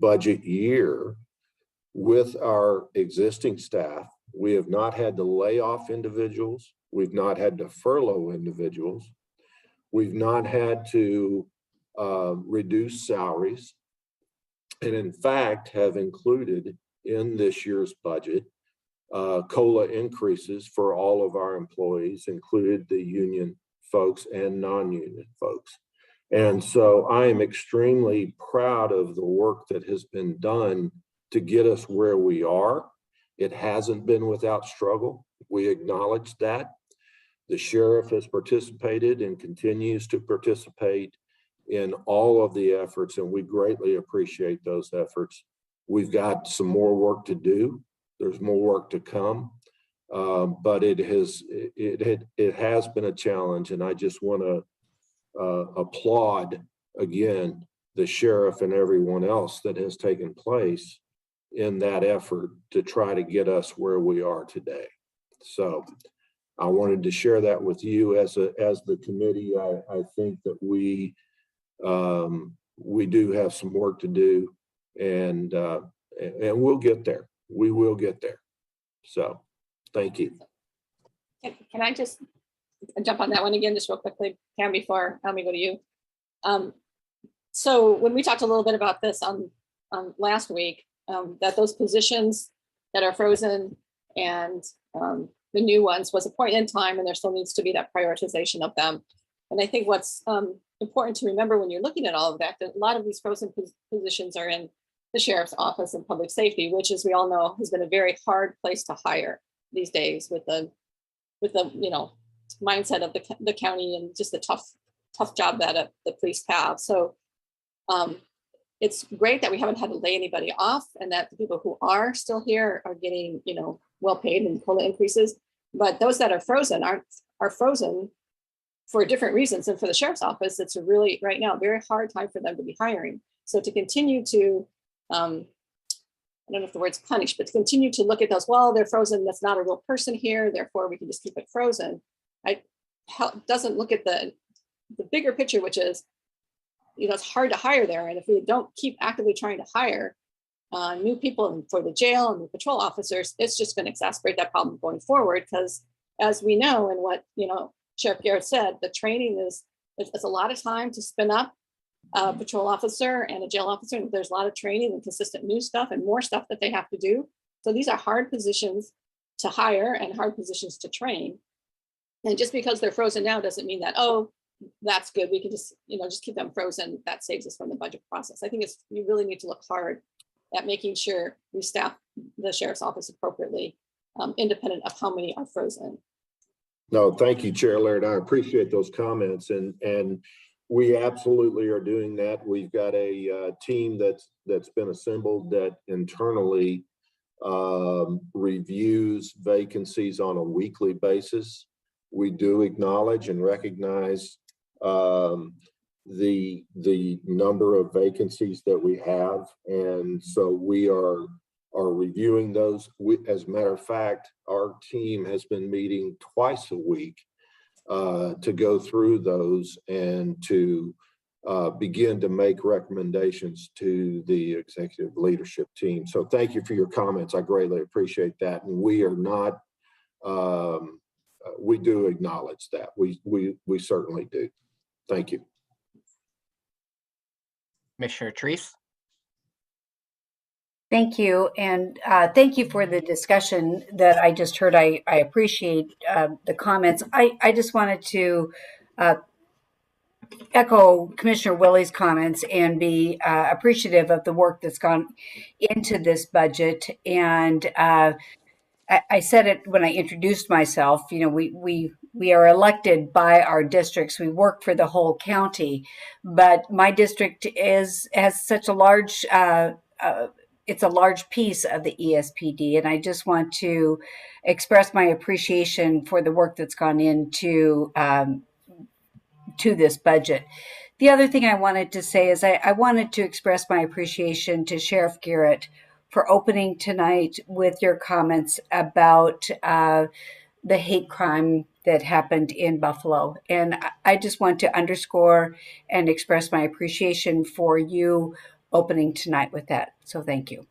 budget year with our existing staff. We have not had to lay off individuals. We've not had to furlough individuals. We've not had to reduce salaries. And in fact, have included in this year's budget COLA increases for all of our employees, included the union folks and non-union folks. And so I am extremely proud of the work that has been done to get us where we are. It hasn't been without struggle. We acknowledge that. The sheriff has participated and continues to participate in all of the efforts, and we greatly appreciate those efforts. We've got some more work to do. There's more work to come, but it has been a challenge, and I just want to applaud again the sheriff and everyone else that has taken place in that effort to try to get us where we are today. So I wanted to share that with you as the committee. I think that we do have some work to do, and we'll get there. We will get there. So thank you. Can I just jump on that one again, just real quickly, Pam, before we go to you? So when we talked a little bit about this on last week, that those positions that are frozen and the new ones was a point in time, and there still needs to be that prioritization of them. And I think what's important to remember when you're looking at all of that, that a lot of these frozen positions are in the sheriff's office and public safety, which, as we all know, has been a very hard place to hire these days with the mindset of the county and just the tough job that the police have. So it's great that we haven't had to lay anybody off, and that the people who are still here are getting well paid and COLA increases. But those that are frozen are frozen for different reasons. And for the sheriff's office, it's a really right now very hard time for them to be hiring. So to continue to I don't know if the word's punish, but to continue to look at those, well, they're frozen, that's not a real person here, therefore we can just keep it frozen. Doesn't look at the bigger picture, which is, it's hard to hire there. And if we don't keep actively trying to hire new people for the jail and the patrol officers, it's just going to exacerbate that problem going forward. Because as we know, and what, Sheriff Garrett said, the training it's a lot of time to spin up a patrol officer and a jail officer, and there's a lot of training and consistent new stuff and more stuff that they have to do. So these are hard positions to hire and hard positions to train. And just because they're frozen now doesn't mean that, oh, that's good, we can just keep them frozen. That saves us from the budget process. I think we really need to look hard at making sure we staff the sheriff's office appropriately, independent of how many are frozen. No, thank you, Chair Laird. I appreciate those comments. And We absolutely are doing that. We've got a team that's been assembled that internally reviews vacancies on a weekly basis. We do acknowledge and recognize the number of vacancies that we have, and so we are reviewing those. As a matter of fact, our team has been meeting twice a week to go through those and to begin to make recommendations to the executive leadership team. So thank you for your comments. I greatly appreciate that. And we are not, we do acknowledge that. We certainly do. Thank you. Commissioner Treese. Thank you. And thank you for the discussion that I just heard. I appreciate the comments. I just wanted to echo Commissioner Willie's comments and be appreciative of the work that's gone into this budget. And I said it when I introduced myself. You know, we are elected by our districts. We work for the whole county, but my district has such a large. It's a large piece of the ESPD, and I just want to express my appreciation for the work that's gone into to this budget. The other thing I wanted to say is I wanted to express my appreciation to Sheriff Garrett for opening tonight with your comments about the hate crime that happened in Buffalo. And I just want to underscore and express my appreciation for you opening tonight with that. So thank you.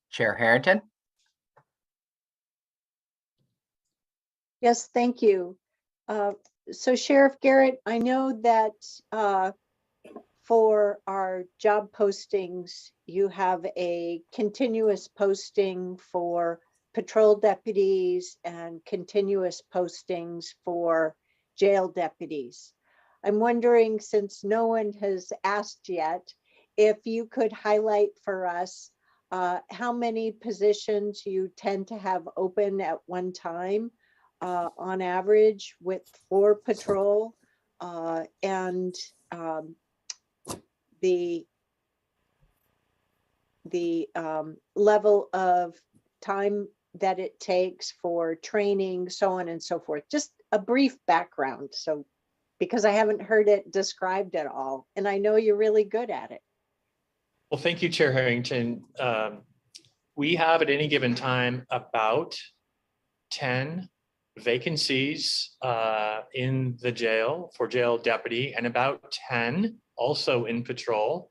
Chair Harrington. Yes, thank you. So Sheriff Garrett, I know that for our job postings, you have a continuous posting for patrol deputies and continuous postings for jail deputies. I'm wondering, since no one has asked yet, if you could highlight for us how many positions you tend to have open at one time on average for patrol and the level of time that it takes for training, so on and so forth. Just a brief background, so because I haven't heard it described at all, and I know you're really good at it. Well, thank you, Chair Harrington. We have at any given time about 10 vacancies in the jail for jail deputy and about 10 also in patrol.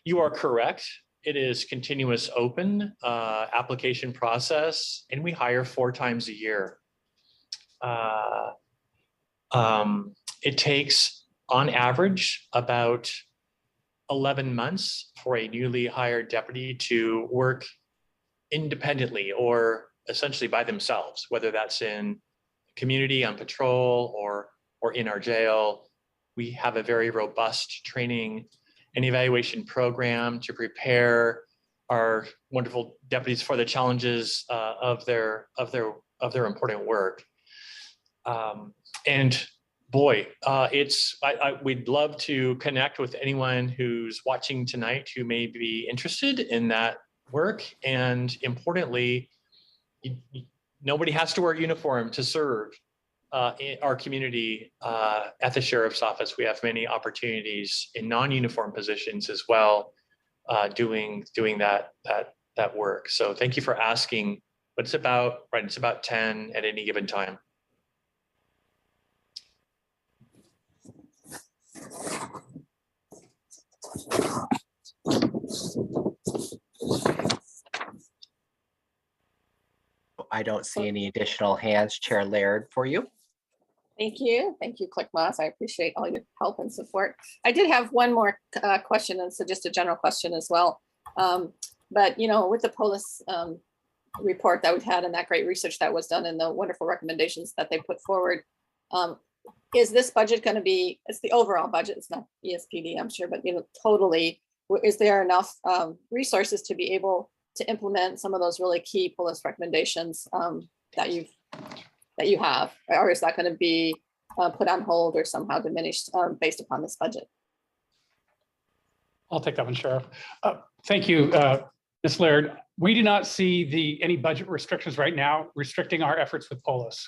You are correct. It is continuous open application process, and we hire 4 times a year. It takes on average about 11 months for a newly hired deputy to work independently or essentially by themselves, whether that's in community on patrol or in our jail. We have a very robust training and evaluation program to prepare our wonderful deputies for the challenges of their important work. And boy, we'd love to connect with anyone who's watching tonight who may be interested in that work. And importantly, nobody has to wear a uniform to serve in our community at the Sheriff's Office. We have many opportunities in non-uniform positions as well, doing that work. So thank you for asking. But it's about 10 at any given time. I don't see any additional hands. Chair Laird, for you. Thank you. Thank you, Click Moss. I appreciate all your help and support. I did have one more question, and so just a general question as well. But, you know, with the POLIS report that we've had and that great research that was done and the wonderful recommendations that they put forward, is this budget going to be, it's the overall budget, it's not ESPD, I'm sure, but, you know, totally, is there enough resources to be able to implement some of those really key POLIS recommendations that you have, or is that going to be put on hold or somehow diminished based upon this budget. I'll take that one, Sheriff. Thank you, Ms. Laird. We do not see any budget restrictions right now restricting our efforts with POLIS.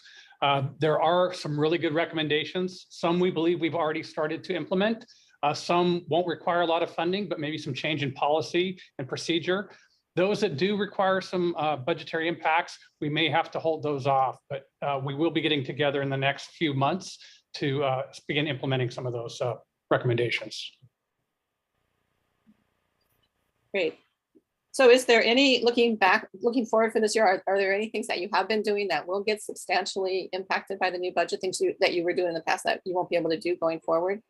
There are some really good recommendations. Some we believe we've already started to implement. Some won't require a lot of funding, but maybe some change in policy and procedure. Those that do require some budgetary impacts, we may have to hold those off, but we will be getting together in the next few months to begin implementing some of those recommendations. Great. So is there any, looking forward for this year, are there any things that you have been doing that will get substantially impacted by the new budget, things that you were doing in the past that you won't be able to do going forward?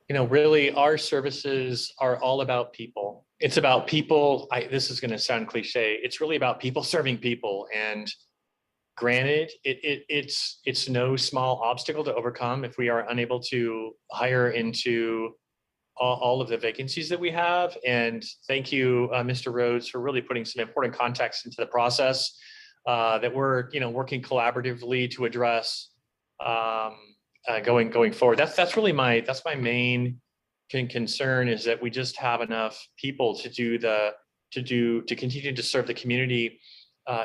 You know, really, our services are all about people. It's about people. This is going to sound cliche. It's really about people serving people. And granted, it's no small obstacle to overcome if we are unable to hire into all of the vacancies that we have. And thank you, Mr. Rhodes, for really putting some important context into the process that we're, working collaboratively to address going forward. That's really my main concern, is that we just have enough people to continue to serve the community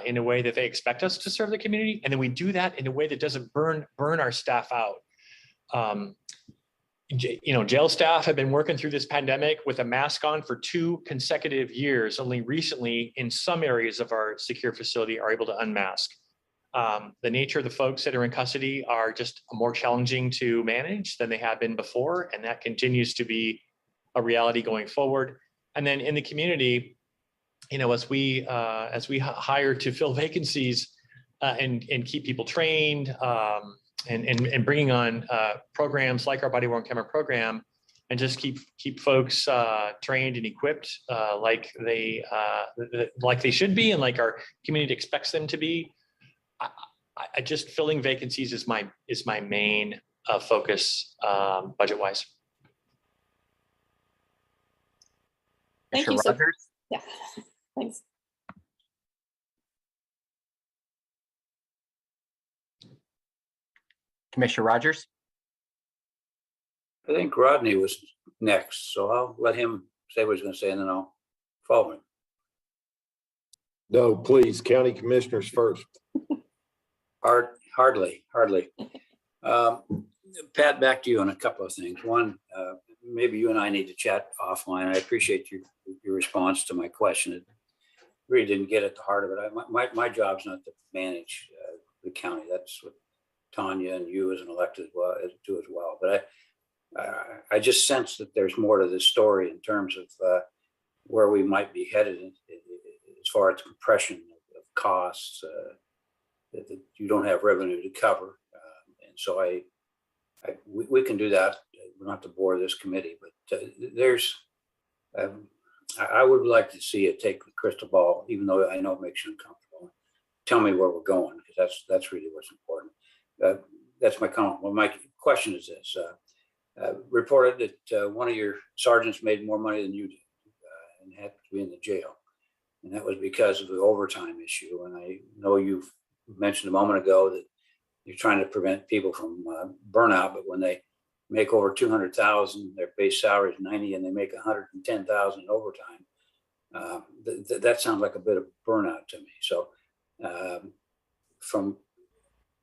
in a way that they expect us to serve the community, and then we do that in a way that doesn't burn our staff out. Jail staff have been working through this pandemic with a mask on for 2 consecutive years. Only recently, in some areas of our secure facility, are able to unmask. The nature of the folks that are in custody are just more challenging to manage than they have been before, and that continues to be a reality going forward. And then in the community, as we hire to fill vacancies and keep people trained, and bringing on programs like our body-worn camera program, and just keep folks trained and equipped like they should be, and like our community expects them to be. I just filling vacancies is my main focus budget-wise. Thank you, Rogers. Yeah, thanks. Commissioner Rogers. I think Rodney was next, so I'll let him say what he's going to say, and then I'll follow him. No, please, county commissioners first. Hardly. Pat, back to you on a couple of things. One, maybe you and I need to chat offline. I appreciate your response to my question. It really didn't get at the heart of it. My job's not to manage the county. That's what Tanya and you as an elected do as well. But I just sense that there's more to this story in terms of where we might be headed as far as compression of costs that you don't have revenue to cover. And so we can do that. We don't have to bore this committee, but I would like to see it take the crystal ball, even though I know it makes you uncomfortable. Tell me where we're going, because that's really what's important. That's my comment. Well, my question is this. Reported that one of your sergeants made more money than you did and had to be in the jail. And that was because of the overtime issue. And I know you've mentioned a moment ago that you're trying to prevent people from burnout, but when they make over 200,000, their base salary is 90, and they make 110,000 in overtime. That sounds like a bit of burnout to me. So from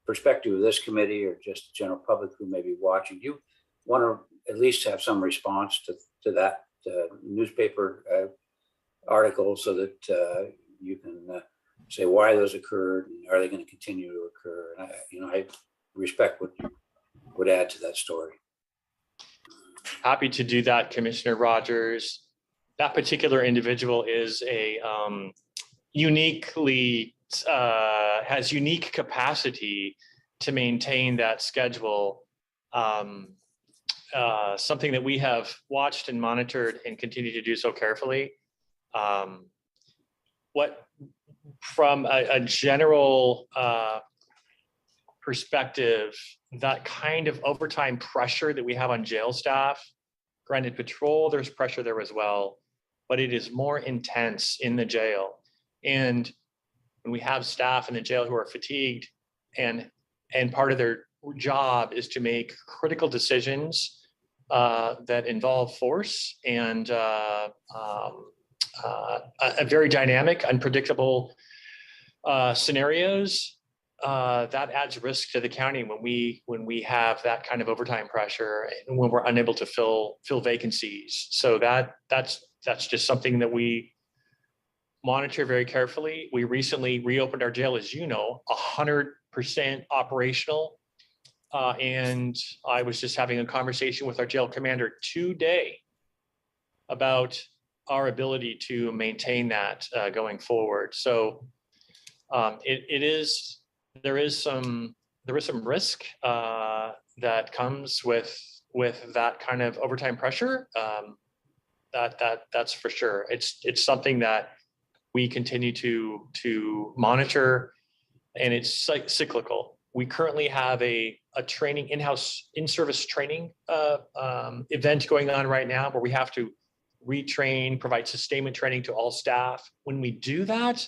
perspective of this committee or just the general public who may be watching, you want to at least have some response to that newspaper article, so that you can say why those occurred and are they going to continue to occur. And I respect what you would add to that story. Happy to do that, Commissioner Rogers. That particular individual is a has unique capacity to maintain that schedule. Something that we have watched and monitored and continue to do so carefully. From a general perspective, that kind of overtime pressure that we have on jail staff, granted patrol, there's pressure there as well, but it is more intense in the jail. And when we have staff in the jail who are fatigued and and part of their job is to make critical decisions that involve force and a very dynamic, unpredictable scenarios. That adds risk to the county when we have that kind of overtime pressure and when we're unable to fill vacancies. So that's just something that we monitor very carefully. We recently reopened our jail, as you know, 100% operational. And I was just having a conversation with our jail commander today about our ability to maintain that going forward. So there is some risk that comes with that kind of overtime pressure. That's for sure. It's something that we continue to monitor, and it's cyclical. We currently have a training in-service training event going on right now where we have to retrain, provide sustainment training to all staff. When we do that,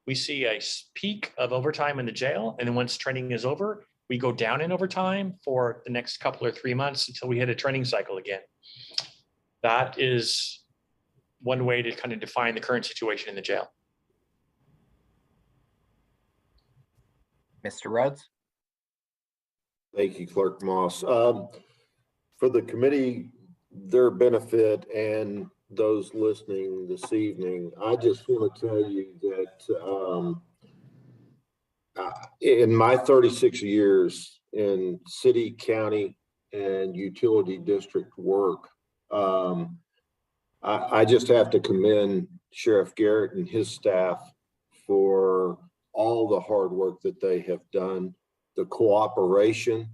we see a peak of overtime in the jail. And then once training is over, we go down in overtime for the next couple or 3 months until we hit a training cycle again. That is one way to kind of define the current situation in the jail. Mr. Rhodes? Thank you, Clerk Moss. For the committee, their benefit and those listening this evening, I just want to tell you that in my 36 years in city, county, and utility district work, I just have to commend Sheriff Garrett and his staff for all the hard work that they have done, the cooperation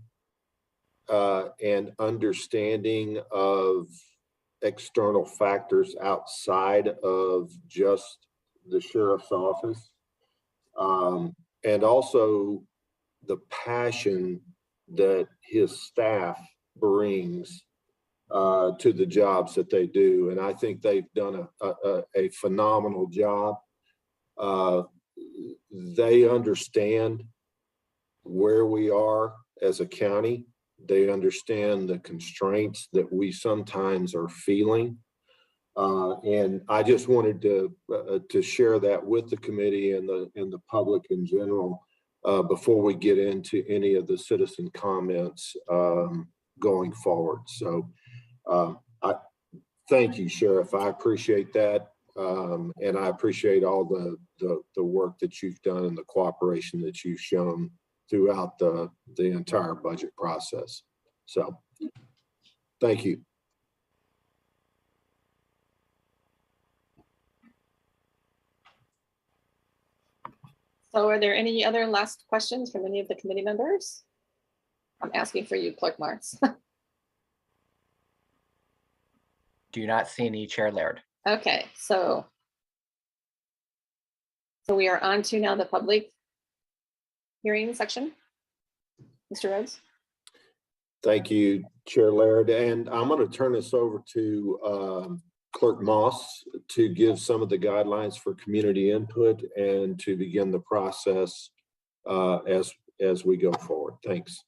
and understanding of external factors outside of just the sheriff's office, and also the passion that his staff brings to the jobs that they do. And I think they've done a phenomenal job. They understand where we are as a county. They understand the constraints that we sometimes are feeling. And I just wanted to share that with the committee and the public in general before we get into any of the citizen comments going forward. So I thank you, Sheriff. I appreciate that. And I appreciate all the work that you've done and the cooperation that you've shown throughout the entire budget process. So thank you. So are there any other last questions from any of the committee members? I'm asking for you, Clerk Marks. Do not see any, Chair Laird. Okay, so we are on to now the public hearing section. Mr. Rhodes. Thank you, Chair Laird. And I'm going to turn this over to Clerk Moss to give some of the guidelines for community input and to begin the process as we go forward. Thanks,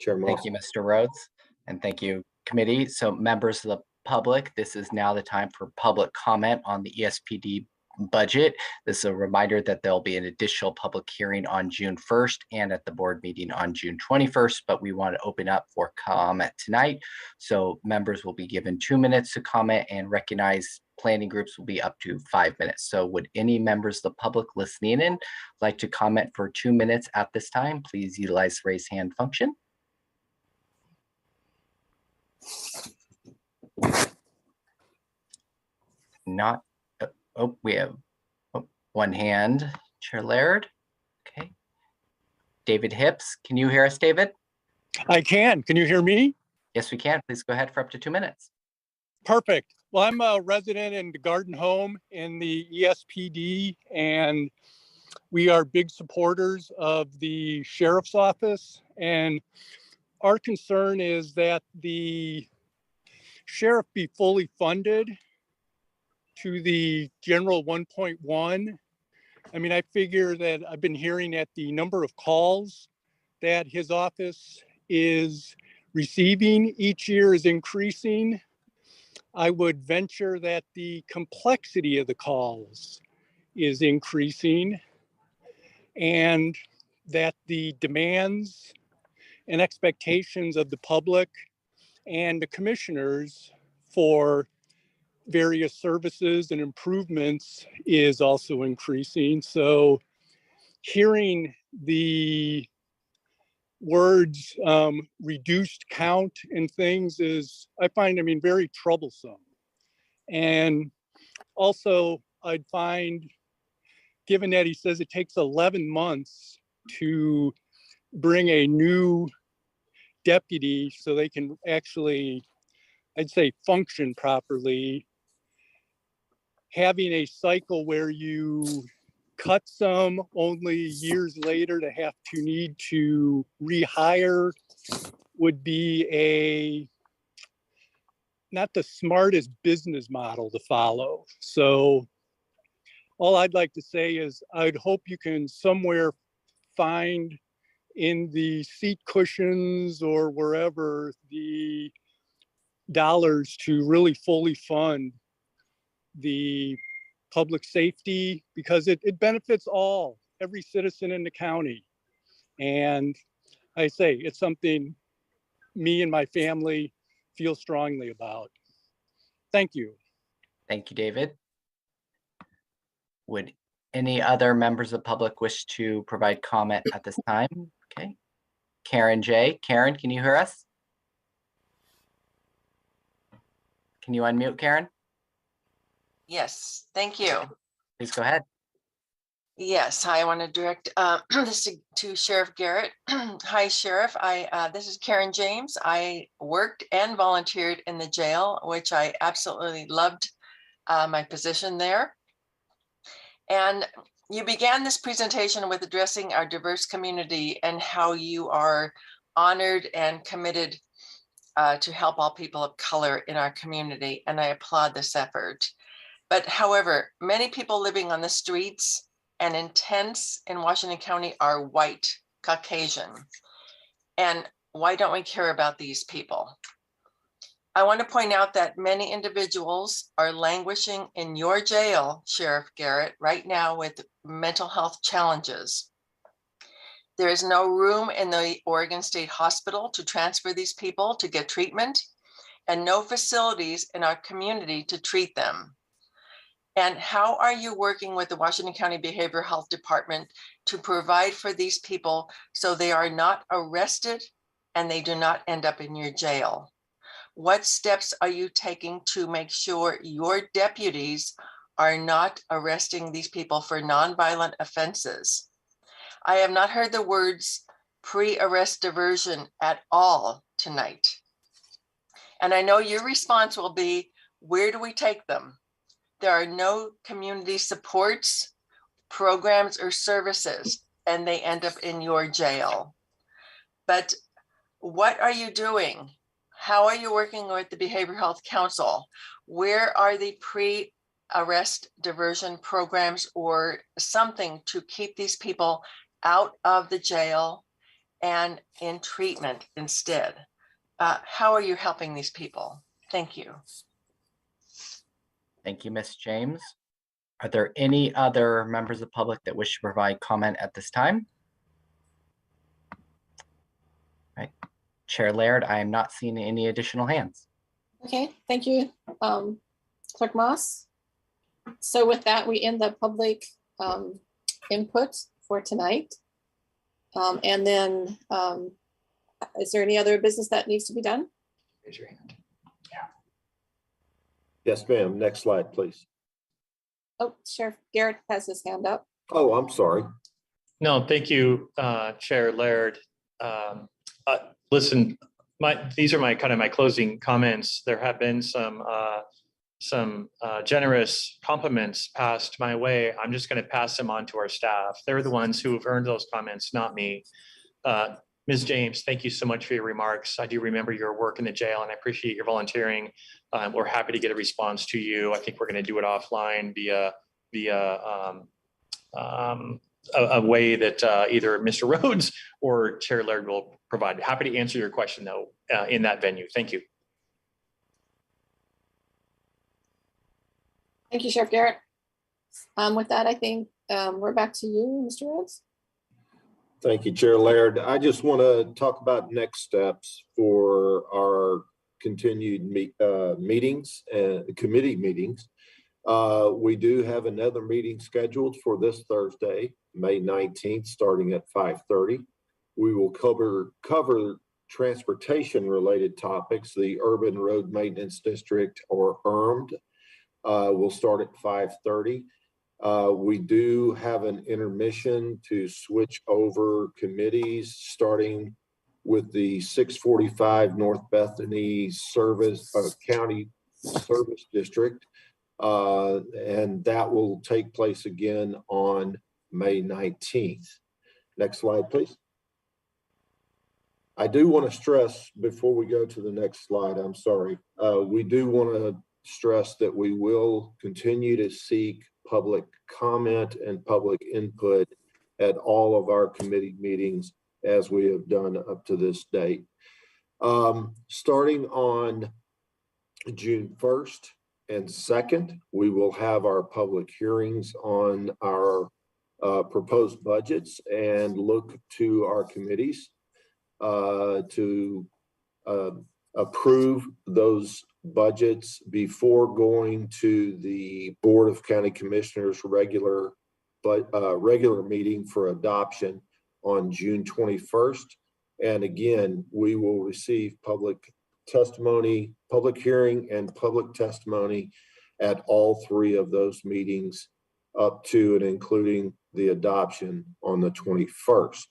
Chair Moss. Thank you, Mr. Rhodes, and thank you, committee. So members of the public, this is now the time for public comment on the ESPD budget. This is a reminder that there'll be an additional public hearing on June 1st and at the board meeting on June 21st, but we want to open up for comment tonight. So members will be given 2 minutes to comment, and recognized planning groups will be up to 5 minutes. So would any members of the public listening in like to comment for 2 minutes at this time? Please utilize the raise hand function. Not, oh, we have one hand, Chair Laird. Okay. David Hips, can you hear us, David? I can. Can you hear me? Yes, we can. Please go ahead for up to 2 minutes. Perfect. Well, I'm a resident in the Garden Home in the ESPD, and we are big supporters of the sheriff's office. And our concern is that the sheriff be fully funded to the general 1.1. I mean, I figure that I've been hearing that the number of calls that his office is receiving each year is increasing. I would venture that the complexity of the calls is increasing, and that the demands and expectations of the public and the commissioners for various services and improvements is also increasing. So hearing the words reduced count and things is, I find, I mean, very troublesome. And also I'd find, given that he says it takes 11 months to bring a new deputy so they can actually, I'd say, function properly, having a cycle where you cut some only years later to have to need to rehire would be a not the smartest business model to follow. So all I'd like to say is I'd hope you can somewhere find in the seat cushions or wherever the dollars to really fully fund the public safety, because it benefits all, every citizen in the county. And I say it's something me and my family feel strongly about. Thank you. Thank you, David. Would any other members of the public wish to provide comment at this time? Okay. Karen J. Karen, can you hear us? Can you unmute, Karen? Yes, thank you. Please go ahead. Yes, hi, I want to direct this to Sheriff Garrett. Hi, Sheriff. This is Karen James. I worked and volunteered in the jail, which I absolutely loved my position there. And you began this presentation with addressing our diverse community and how you are honored and committed to help all people of color in our community. And I applaud this effort. But however, many people living on the streets and in tents in Washington County are white, Caucasian. And why don't we care about these people? I want to point out that many individuals are languishing in your jail, Sheriff Garrett, right now with mental health challenges. There is no room in the Oregon State Hospital to transfer these people to get treatment, and no facilities in our community to treat them. And how are you working with the Washington County Behavioral Health Department to provide for these people so they are not arrested and they do not end up in your jail? What steps are you taking to make sure your deputies are not arresting these people for nonviolent offenses? I have not heard the words pre-arrest diversion at all tonight. And I know your response will be, where do we take them? There are no community supports, programs, or services, and they end up in your jail. But what are you doing? How are you working with the Behavioral Health Council? Where are the pre-arrest diversion programs or something to keep these people out of the jail and in treatment instead? How are you helping these people? Thank you. Thank you, Ms. James. Are there any other members of the public that wish to provide comment at this time? All right. Chair Laird, I am not seeing any additional hands. Okay, thank you, Clerk Moss. So with that, we end the public input for tonight. And then is there any other business that needs to be done? Raise your hand. Yes, ma'am. Next slide, please. Oh, Sheriff Garrett has his hand up. Oh, I'm sorry. No, thank you, Chair Laird. Listen, these are my closing comments. There have been some generous compliments passed my way. I'm just going to pass them on to our staff. They're the ones who have earned those comments, not me. Ms. James, thank you so much for your remarks. I do remember your work in the jail and I appreciate your volunteering. We're happy to get a response to you. I think we're going to do it offline via a way that either Mr. Rhodes or Chair Laird will provide. Happy to answer your question though in that venue. Thank you. Thank you, Sheriff Garrett. With that, I think we're back to you, Mr. Rhodes. Thank you, Chair Laird. I just want to talk about next steps for our continued meetings and committee meetings. We do have another meeting scheduled for this Thursday, May 19th, starting at 5:30. We will cover transportation related topics. The Urban Road Maintenance District, or URMD, will start at 5:30. We do have an intermission to switch over committees, starting with the 645 North Bethany County Service District. And that will take place again on May 19th. Next slide, please. I do want to stress before we go to the next slide, I'm sorry. We do want to stress that we will continue to seek public comment and public input at all of our committee meetings as we have done up to this date. Starting on June 1st and 2nd, we will have our public hearings on our proposed budgets and look to our committees to approve those budgets before going to the Board of County Commissioners regular meeting for adoption on June 21st. And again, we will receive public testimony, public hearing, and public testimony at all three of those meetings up to and including the adoption on the 21st.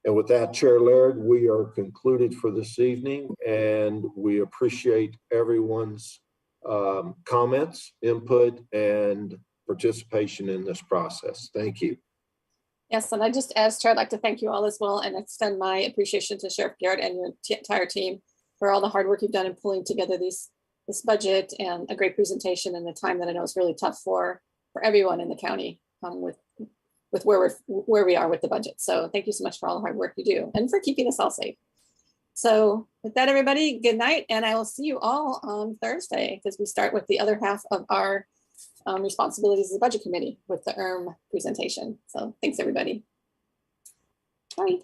And with that, Chair Laird, we are concluded for this evening, and we appreciate everyone's comments, input, and participation in this process. Thank you. Yes, and I just, as Chair, I'd like to thank you all as well and extend my appreciation to Sheriff Garrett and your entire team for all the hard work you've done in pulling together this budget and a great presentation in the time that I know is really tough for everyone in the county with where we are with the budget. So thank you so much for all the hard work you do and for keeping us all safe. So with that, everybody, good night. And I will see you all on Thursday because we start with the other half of our responsibilities as a budget committee with the presentation. So thanks, everybody. Bye.